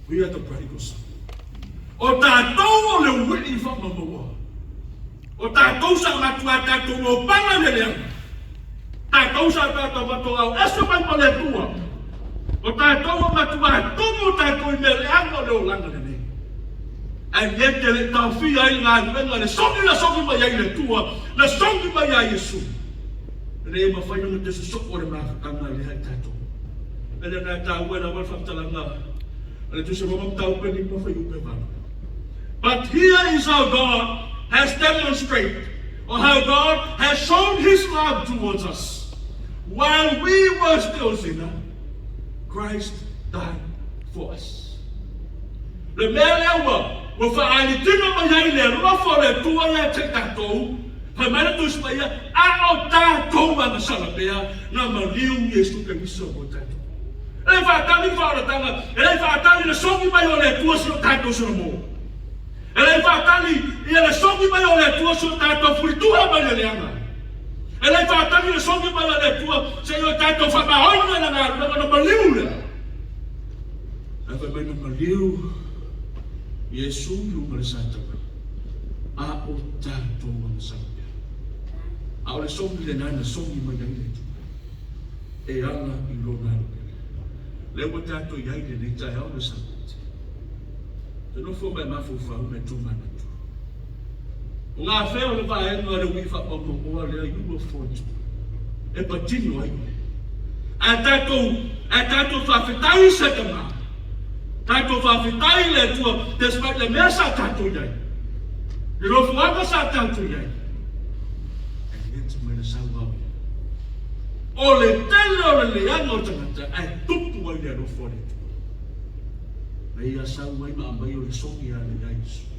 We are the prodigal son. O tātou o le uwili whamamaua. O tātou sa matua tātou o panga le leanga. Tātou sa tātou matua au esu mai pa le tua. O tātou o matua tumu tātou i me leanga o leo langa le nei. And yet le tau fia i ngā nuenga le songi mai ai le tua, le songi mai ai Yesu. Le e mawhaina na te susoko le mawhakanga le hai tātou. E le nā tāu e na walwhaktalanga, e le tuse mamam tau peni mawhai upe mana. But here is how God has demonstrated, or how God has shown His love towards us. While we were still sinners, Christ died for us. Le mea lewa, o whaalitina mai ai le rofo le tua ia te tātou, pai mai na tusi mai ia, a o tātou anga salapea, na maliu Yesu ke miso o tātou. E whaatani whaaratanga, e whaatani le songi mai o le tua si o tātou sila mō. E whaatani i le songi mai o le tua si o tātou furitua mai le leanga. E whaatani le songi mai o le tua si o tātou whamahoina na ngā na maliu lea. E wha mai na maliu Yesu lupa le sātaka. A o tātou ang sāpia. A o le songi le nana songi mai nai le tu. E anga i lo nana pele. Le o tātou iai le nei tai au le sāpia. Te no fo mai mafu whau me tu mana tu. Ngā whea o le whaenga le wifa o kokoa lea iua fōtu. E patino ai. A tātou whawhetai sa ka mā. Tātou whawhetai le tua, despite le mea sa tātou iai. Le rofu anga sa tātou iai. E neta mai le sau au. O le tele o le leanga o tangata, ai tupu ai le rofu ane tua. Mei a sau mai ma ambai o le songi a le iaisu.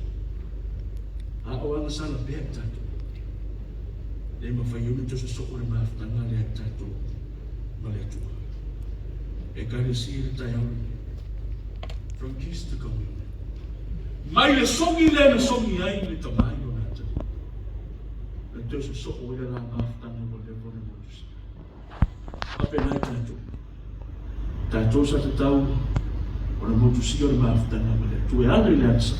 A o anga sala pēr tātou. Le ma whai unu tosa soko le maafutanga le tātou ma le tua. E kare si le tai au from kiss to come. Mai le songi le na songi ai le tamai o nata. Le tosa soko le la maafutanga mo le vone mo tusi. Ape nai tātou. Tātou sa te tau o le mo tusi o le maafutanga mo le tua. E ale le ansa.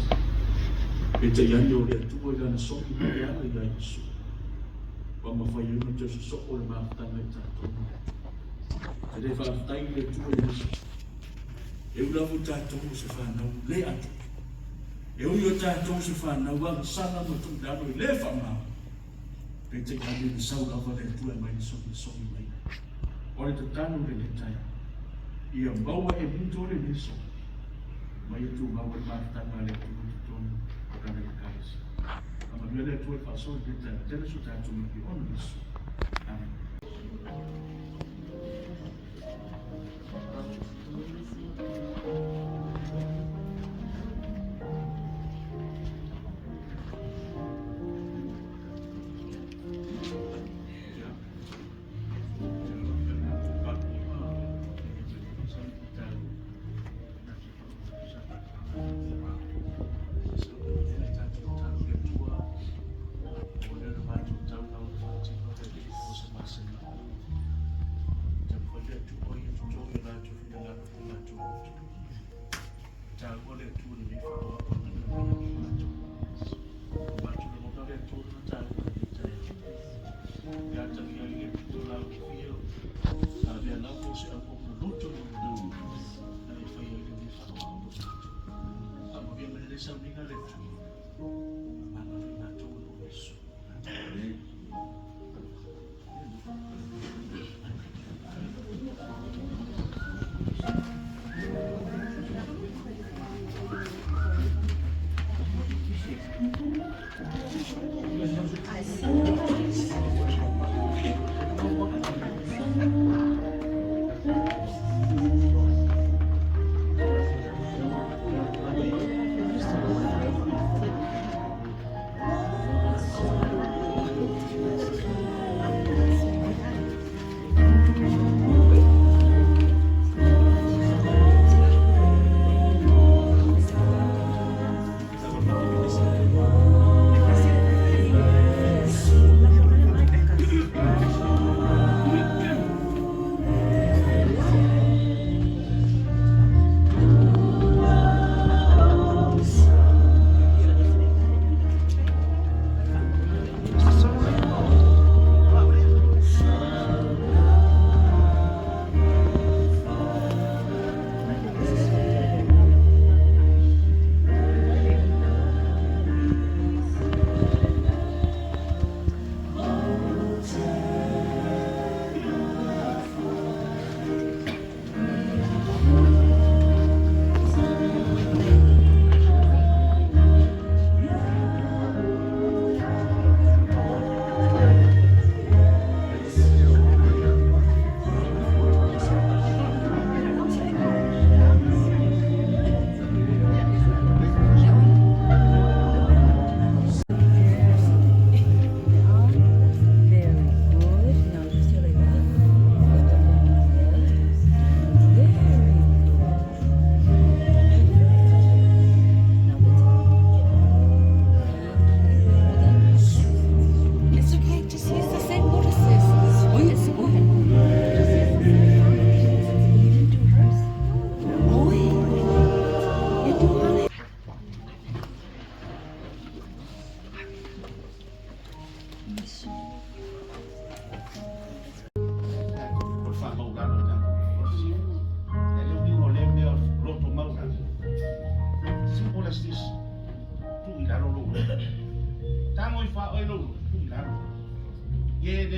E te iani o le atua i lana soki me le ala i ai isu. Wa ma whai unu te su soko le maafutanga i tātou. E le whaafutai le atua i isu. E ulavu tātou se whanau le atu. E ui o tātou se whanau wang sana ma tu dano i le whamau. E te iani le sau lava le atua i mai soki mai. O le te tano le le tai. Ia maua e minto le le soki. Mai atu maua le maafutanga le atua i tonu. Kana i kaisi. Ama mele tu e pasor de ta tele su ta tu mi on isso. Amen.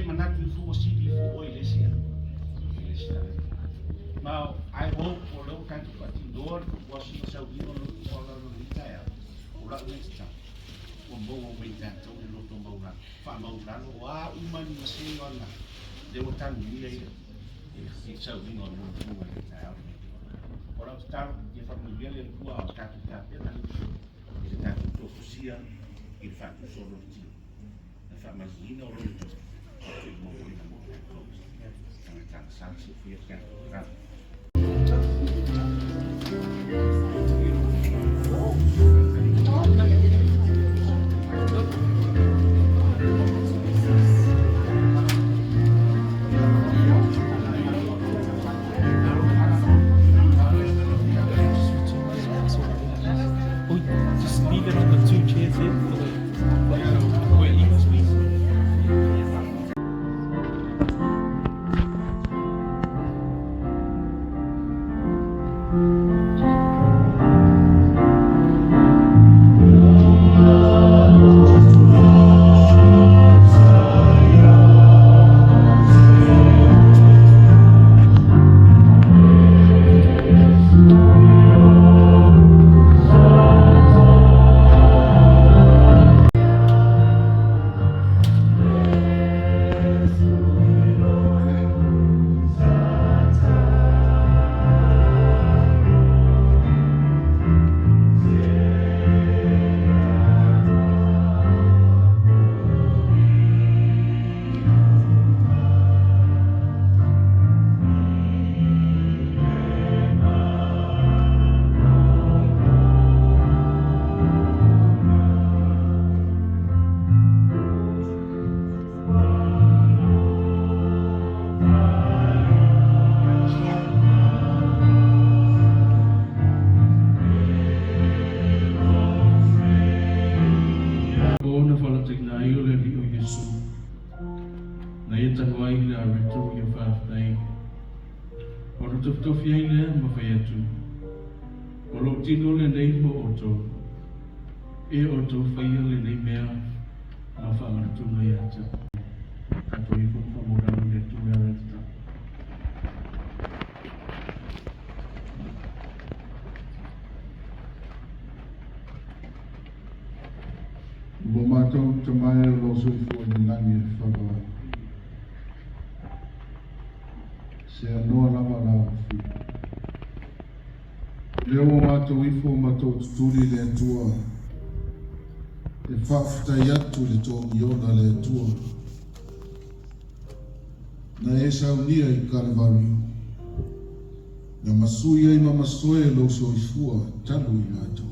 manatu i fu sidi fu o ilesia. Now, I hope for low country party door was he so you know for the retire. Ora next time. Mo me that to the lot of Maura. Fa Maura wa umani masi ona. They were telling me it's so you know the retire. Ora start di famiglia le tua capita per il tanto profesia il fatto solo di la famiglia o il mondo di la sanzi fu che Just leave it on the 2 chairs here for the where emails, please. Tofi ai lea ma whai atu. O lo tino le nei mo o tō. E o tō whaia le nei mea ma whaamana tūna i ata. Kato i whakwa morano le tū ea rata. Bo mātou te mai lo suifo ni langi e whakawa. Se anoa lava la fi. Leo mātou ifo mātou tuturi le tua. E whawhitai atu le tō iona le tua. Na e saunia i Kalvario. Na masui ai mamasoe lo soifua talu i mātou.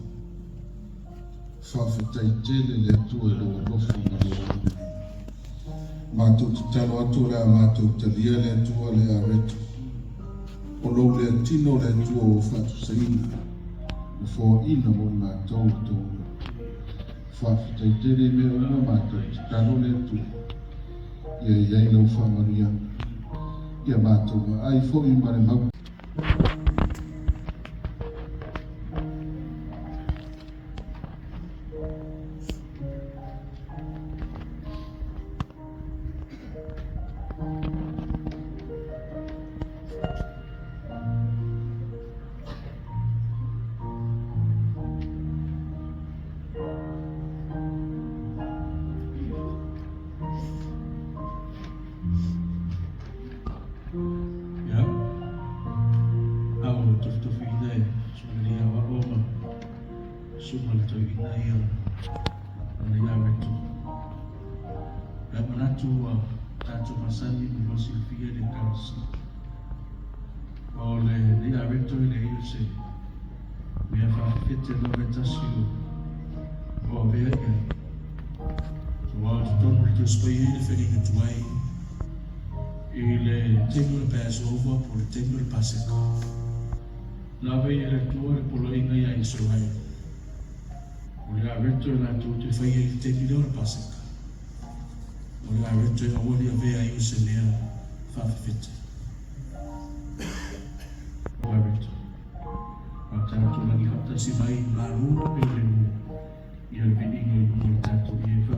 Whawhitai tele le tua e lo rofu na lo mātou te talo atu rea mātou te lia le tua le aretu. O lou le tino le tua o whatu saina. O fō ina mo i mātou tō. Whawhitai tere me o na mātou te talo le tua. Ia iai lau whamaria. Ia mātou ma ai fō i mare mau. Passover por el templo del Paseka. La veia le tua por la inga ya Israel. Olha reto la tu te fai il templo del Paseka. Olha reto la wali ave ai usenea fa fit. Olha reto. Ata tu la di hatta si vai la rua per le ia il vinino il tanto di fa.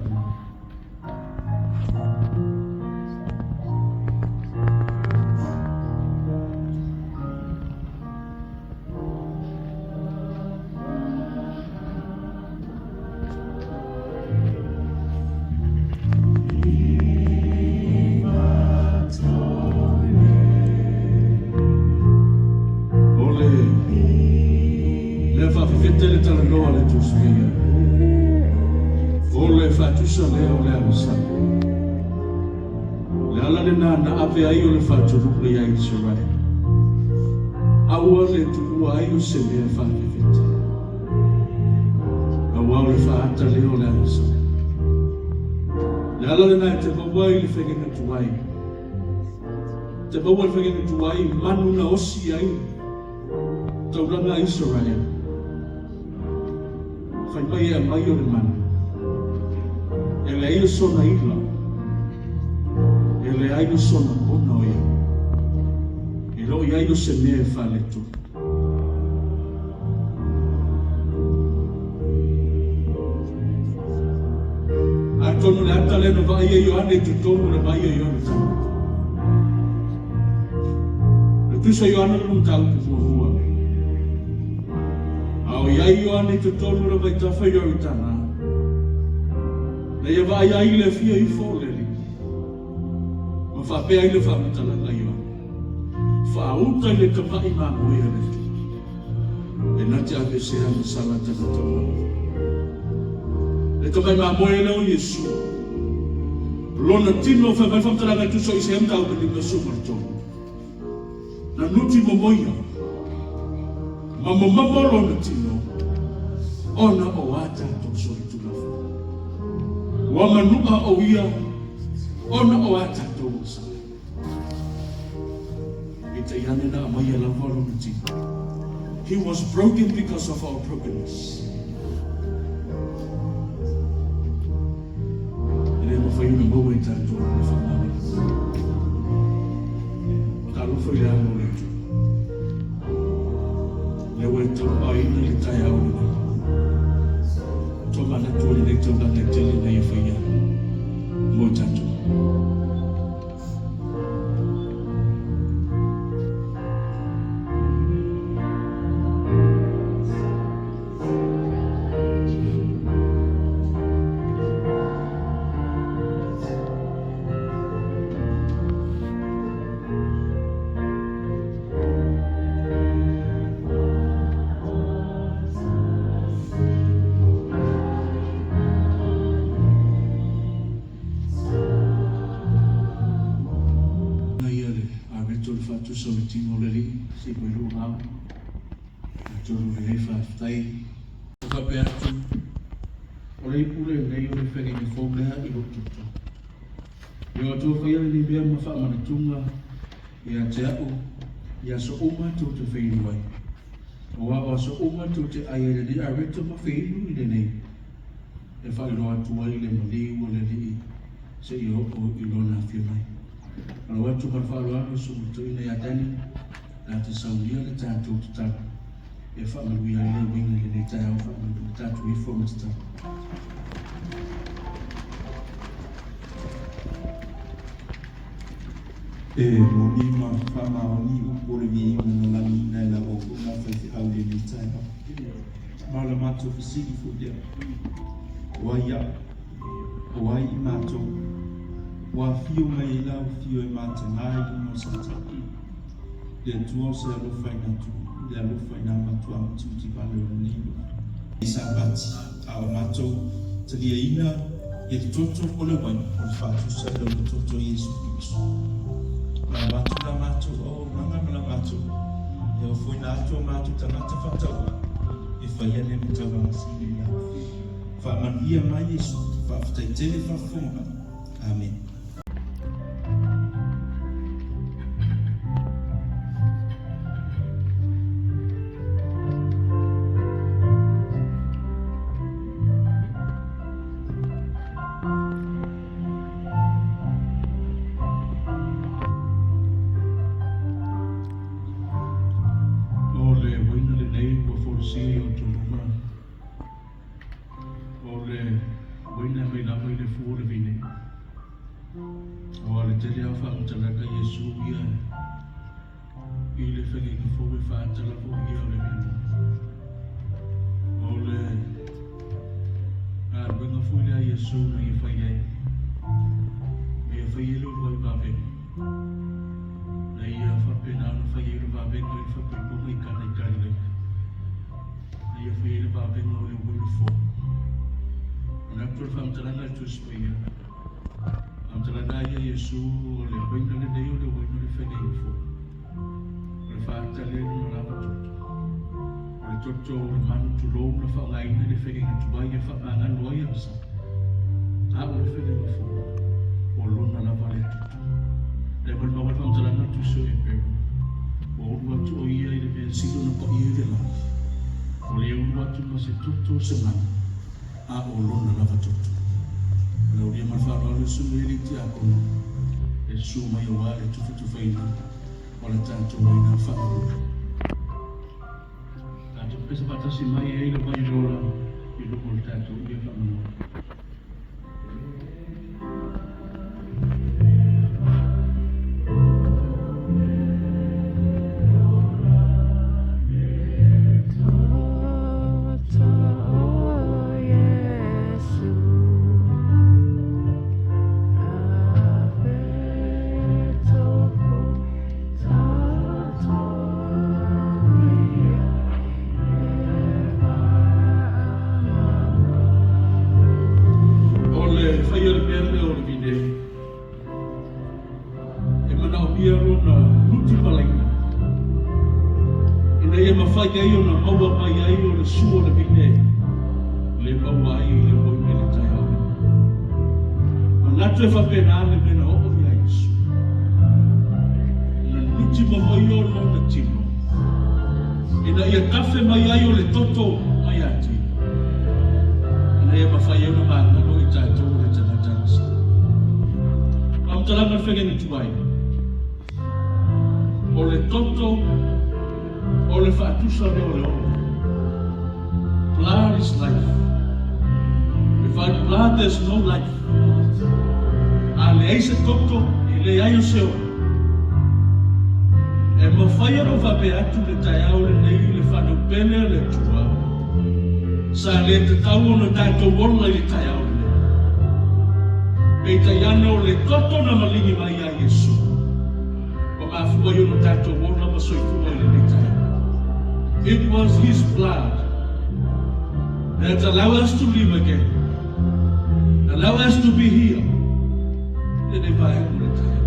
fetele tala loa le tusuia. Ole fatusa leo le alasa. Le ala le na ave ai o le faturupe ia i Israel. Aua le tuua ai o se mea whakewhete. Aua le whaata leo le alasa. Le ala le nai te mawai le whengenga tuai. Te mawai le whengenga tuai manu na osi ai. Tauranga Israel. Whai mai e mai o le manu. E le ai o sona ila. E le ai o sona bona o ia. E lo i ai o se mea e whale tu. A tonu le ata le no vai e Ioane tu tonu le vai e Ioane tau. Le tu sa Ioane le tau tu fuahua. A o iai Ioane tu tonu le vai tawha Ioane tana. Le ia vai ai le fia i fōleri. Ma whapea i le whamutala ka Ioane. Whauta le kapai mā moe ane. E nati ave se ane salata na tōna. Le kapai mā moe leo Yesu. Lona tino whamai whamutala ka tu so i se am tau ka lima sumar tōna. Na nuti mo moia. Mamo lona tino. Ona o ata tō sori tulafu. Wa manua o ia. Ona o ata tō sa. He was broken because of our brokenness. Ya so uma tu te whainu ai. O so uma tu te aere ni a reto ma whainu i le nei. E whairoa tu ai le mali o le li se i o i lona whia mai. Alo watu par whairoa no so tu i nei atani na te saulia le tātou te tātou. E whaimarui ai le winga le nei tātou whaimarui tātou i whoma te tātou. E monima whamaoni upore vi imu nani nei la o kuna whaifi au le ni taina. Mala mato fisiki fudia. Waia. Wai I mato. Wa fio mai lau fio e mata ngai uno sata. Le tuo se alo whaina tu. Le alo whaina matu am tuti vale o nilo. Isa bati. Awa mato. Talia ina. E toto o le wain. O whatu sa ilo toto Yesu Christo. Mato la mato o manga mato e o foi na ato mato tanata fatau e faia le mutava sili na fa mania mai Yesu fa ftaitele fa fonga amen. Ia whi Christmas ia. Am talana ia Yesu o le waina le nei o le waina le whenei fo. Le whaata le no lava toto. O le toto o le manu tu lou na whaangaina le whenei tu wai e whaanga loa ia sa. A o le whenei fo. O lona lava le toto. Le wale mawa am talana tu so e peru. O ua tu o ia i le mea silo na pa ia le la. O le ua tu ma se toto se mana. A o lona lava toto. Lau dia marwhara le sulu eri te akono. E su mai o wale tufu tufaina. O le tanto waina whaaru. Tanto pesa patasi mai e ila mai rola. I lupo le tanto ia whaamanoa. Whai ai o na maua mai ai o le sua le vine. Le maua ai le boi me le tai au. Ma natu e whapena ale mena o ia Yesu. Na nuti ma mai o no na tino. Ina ia tafe mai ai o le toto mai ati. Ina ia mawhai au na māngalo i tai tō le tana tansa. Am talanga whengeni tuai. O le toto o le whaatusa me o le o. Blood is life. Without blood there's no life. A le eise toto I le aio seo. E ma whaiaro whape atu le tai au le nei le whanau pele le tua. Sa le te tau o na tātou wola I le tai au le. Pei tai ane o le toto na malingi mai a Yesu. O ma fuai o na tātou wola ma soifua I le tai au. It was His blood that allowed us to live again, allowed us to be here. Then if I am going to tell you,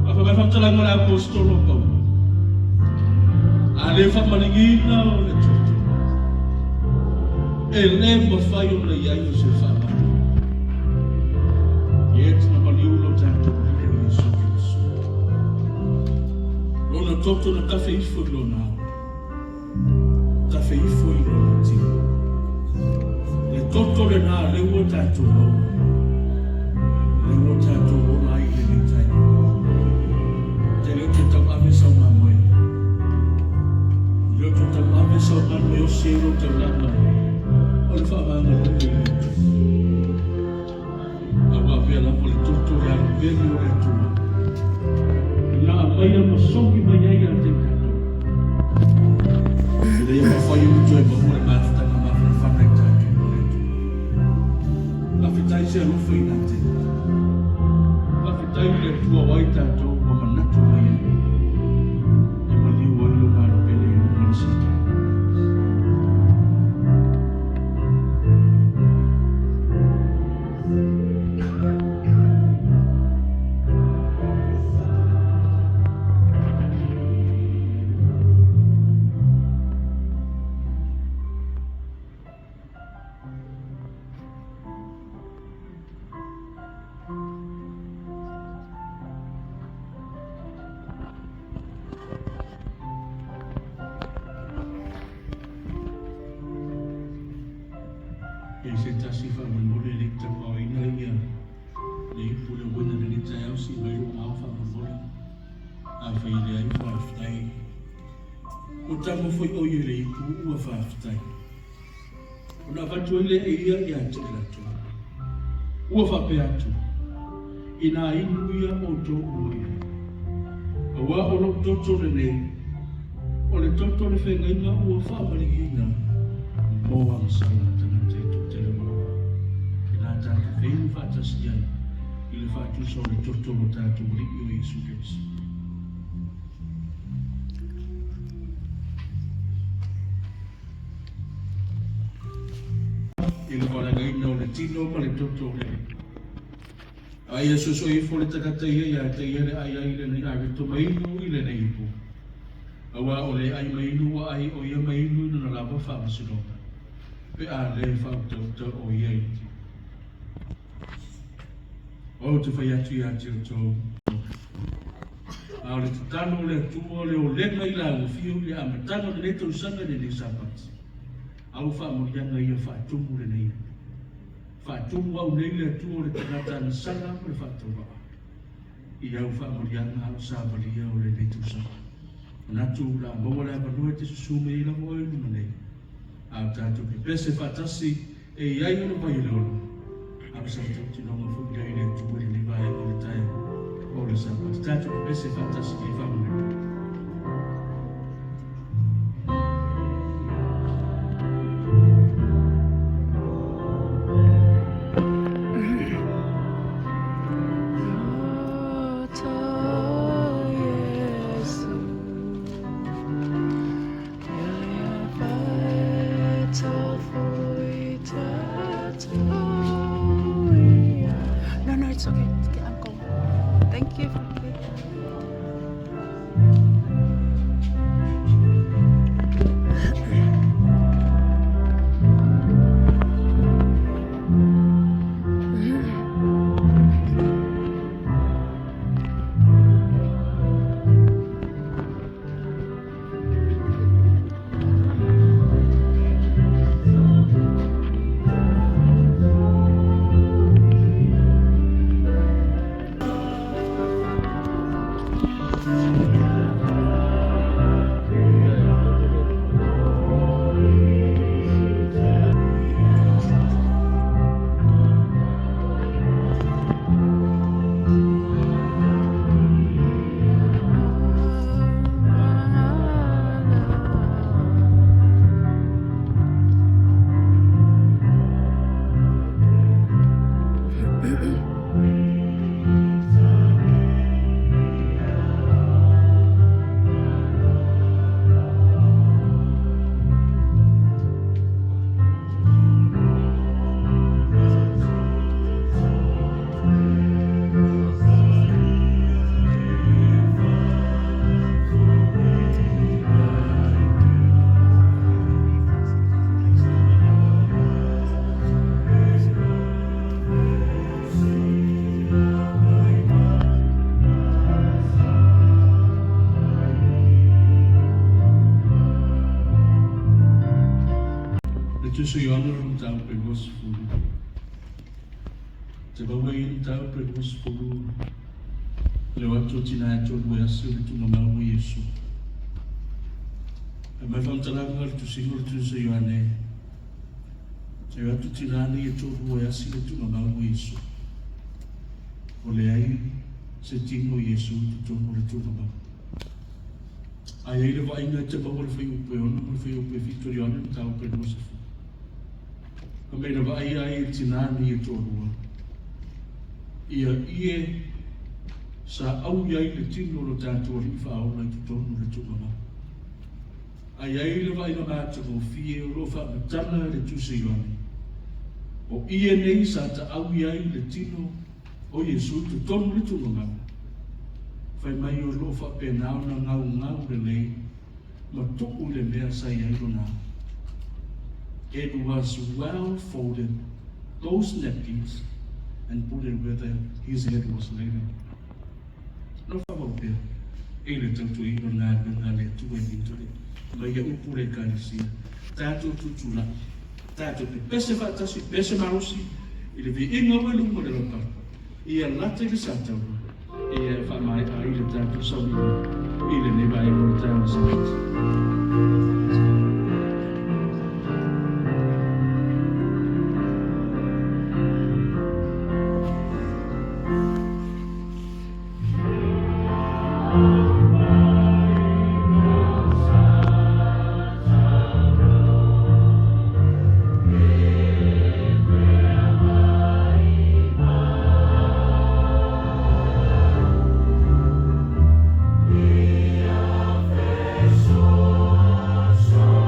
if I'm telling you, I'm going to tell you, and if I'm going to give you, and then what fire on the young yourself, yet nobody will not to believe in so good. On a talk to the cafe for now. Tafe ifo I lona tino. Le toto le nā le ua tātou lau. Le ua tātou ona I le le tai. Te leo te tau ame sau ngā moe. Leo te tau ame sau ngā moe o sero te lana. O le whaamanga le le. Awa vea la po le toto le alo veli o le tua. Nā mai a masongi mai ai a te tātou. Ele ia whai utu e mahua e māwhitanga mawhana whanai tātou o letu. Mawhitai se aruwha I nā te. Mawhitai le tua wai tātou o manatu mai e. E maliu wai lo ngāro pele I ngāro sata. E se tasi whamanole le ta pauina ia. Le ipule wina le ta au si mai o au whamanole. A whai le ai whawhitai. O tamo whai o I le ipu ua whawhitai. O na whatu le e ia I ate lato. Ua whape atu. I nā inu ia o tō ua ia. A wā o lo toto le nei. O le toto le whengainga ua whamarigina. Moa masana tana te totele moa. I nā tāke wheinu whātasi ai. I le whātusa o le toto o tātou uri o Jesu Kristo. I le wala ngai na o le tino ma le toto le. Ai e so i fo le takata ia te ia le ai le nei ai to mai no i le nei ipu. Awa o le ai mai no ai o ia mai no na la ba fa masino. Pe a le fa to o ia i. O te fai atu ia te o to. A le tutano le tuo le o lenga i la o fiu le amatano le neto usanga le ne sapati. Au fa morianga ia fa tumu le nei. Fa tumu au nei le tuo le tanata na sanga mo le fa tuwa. I au fa morianga au sa valia o le neto usanga. Natu la mawa la vanua te susume i la moa i luma nei. Au tatu ki pese fatasi e iai ono vai le ono. Au sa tatu nonga fuki ai le tuo le vai o le tae. O le sapati. Tatu ki pese fatasi ki fa morianga. No, it's okay. I'm cool. Thank you. So you honor him tau pe was fulu. Te bawa i tau pe was fulu. Le watu tina e tolu e asu le tuna mau Yesu. E mai wham talanga le tu singo le tu se yoane. Te watu tina ane e tolu e asu le tuna mau Yesu. O le ai se tino Yesu tu tonu le tuna mau. Ai ai le wa inga te bawa le whai upe ona, le whai upe Victoriana le tau pe was fulu. Ka mei na vai ai tinani e tōrua. Ia ie sa au iai le tino lo tātua ri whaona i tonu le tūmama. Ai ai le vai na māta mo fie o lo wha matana le tūse ione. O ie nei sa ta au iai le tino o Yesu tu tonu le tūmama. Whai mai o lo wha penao na ngau le lei ma tuku le mea sa iai lo nā. It was well folded, those napkins, and put it where his head was laid. No whakapea, e le tautu i no ngā le tua i intore, ma ia upure kānisia, tātou tutula, tātou te pese whatasi, pese marosi, i le vi inga welu mo le lopapa, ia late le sātau, ia whamai a i le tātou sauri, i le newa e mo le tātou sauri. So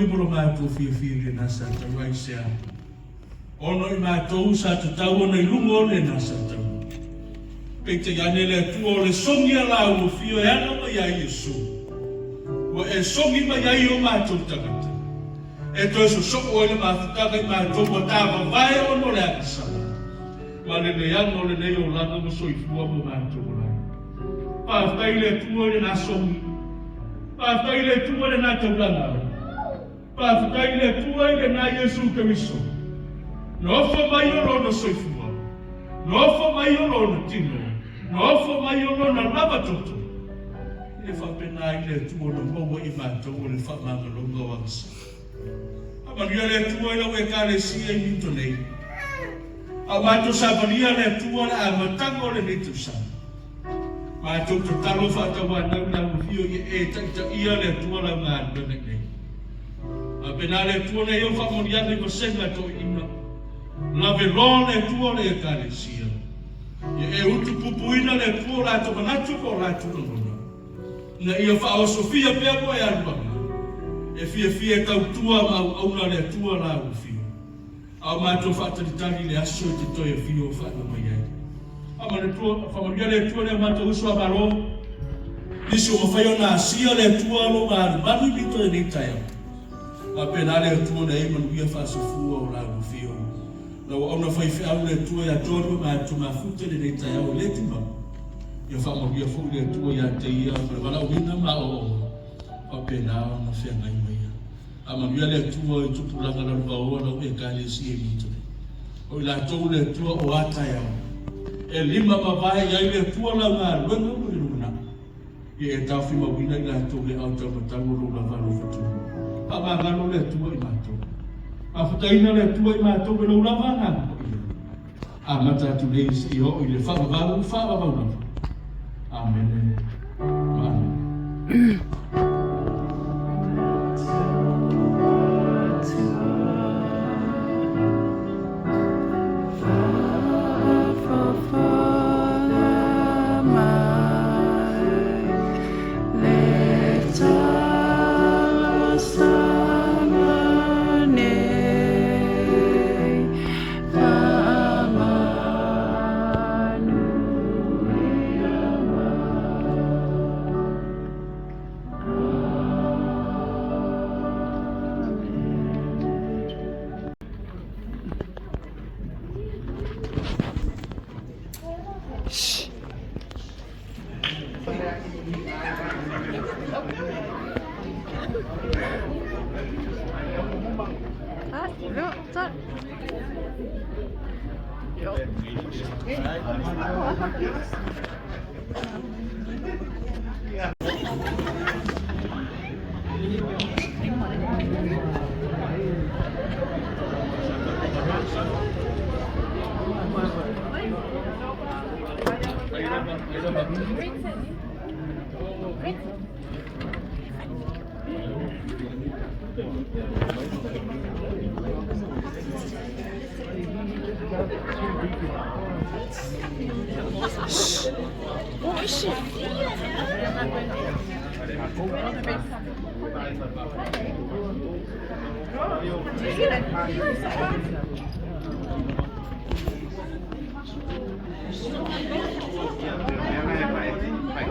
mo mātou fia le nasa tau ai sea. Ono I mātou sa tatau ona I lungo le nasa tau. Peite iane le atua o le songi a la ua fia e ana mai ai Yesu. Wa e songi mai ai o mātou tagata. E toi so soko ele mafutaka I mātou wa tāwa vai ono le akisa. Wa le leanga o le nei o langa mo soifua mo mātou lai. Pāwhai le atua le nā songi. Pāwhai le atua le nā taulanga. Pāwhai le atua le nā Yesu Keriso. Nofo mai o lono soifua. Nofo mai o lono tino. Nofo mai o lono lava toto. E whapena I le atua no maua I mātou o le whamanga longa o angsa. Amaria le atua I lau e kāresia I minto nei. A mātou savaria le atua le amatanga o le netu sa. Mātou to talo whatawa nau nau hio I e taita ia le atua lau ngā nene nei. A pena le atua nei o whamoria le vasenga to ina. Lave lo le atua le e kāresia. Ia e utu pupuina le atua la to manatu ko la tu nona. Na ia wha Sofia pia mo e aluanga. E fia tautua au auna le atua la u fia. Au mātou whataritari le aso te toi e fia o whana mai ai. Ama le tua, whamaria le atua le mātou usua maro. Nisi o mawhai o nā sia le atua lo māru. Manu mito e nei tai au. A pena le atua na e manu ia whasofua o la u fia. Lau auna whaiwhi au le atua ia tōru mātou mawhute le nei tai au le tima. Ia whamaria fu le atua ia te ia. Wala wina ma o. A pena o na whengai mai. Ama mia le tua I tupulanga na ruwa na ue kale si e mitone. O la tau le tua o ataya. E lima mawai ai le tua la ngā luenga o le runa. I e tau whima wina I la tau le au tau matango lo la wano whatu. A ngano le tua I mātou. A whataina le tua I mātou le lo la wanga. A matatu le isi o I le whawawau whawawau. Amen. Amen. Phải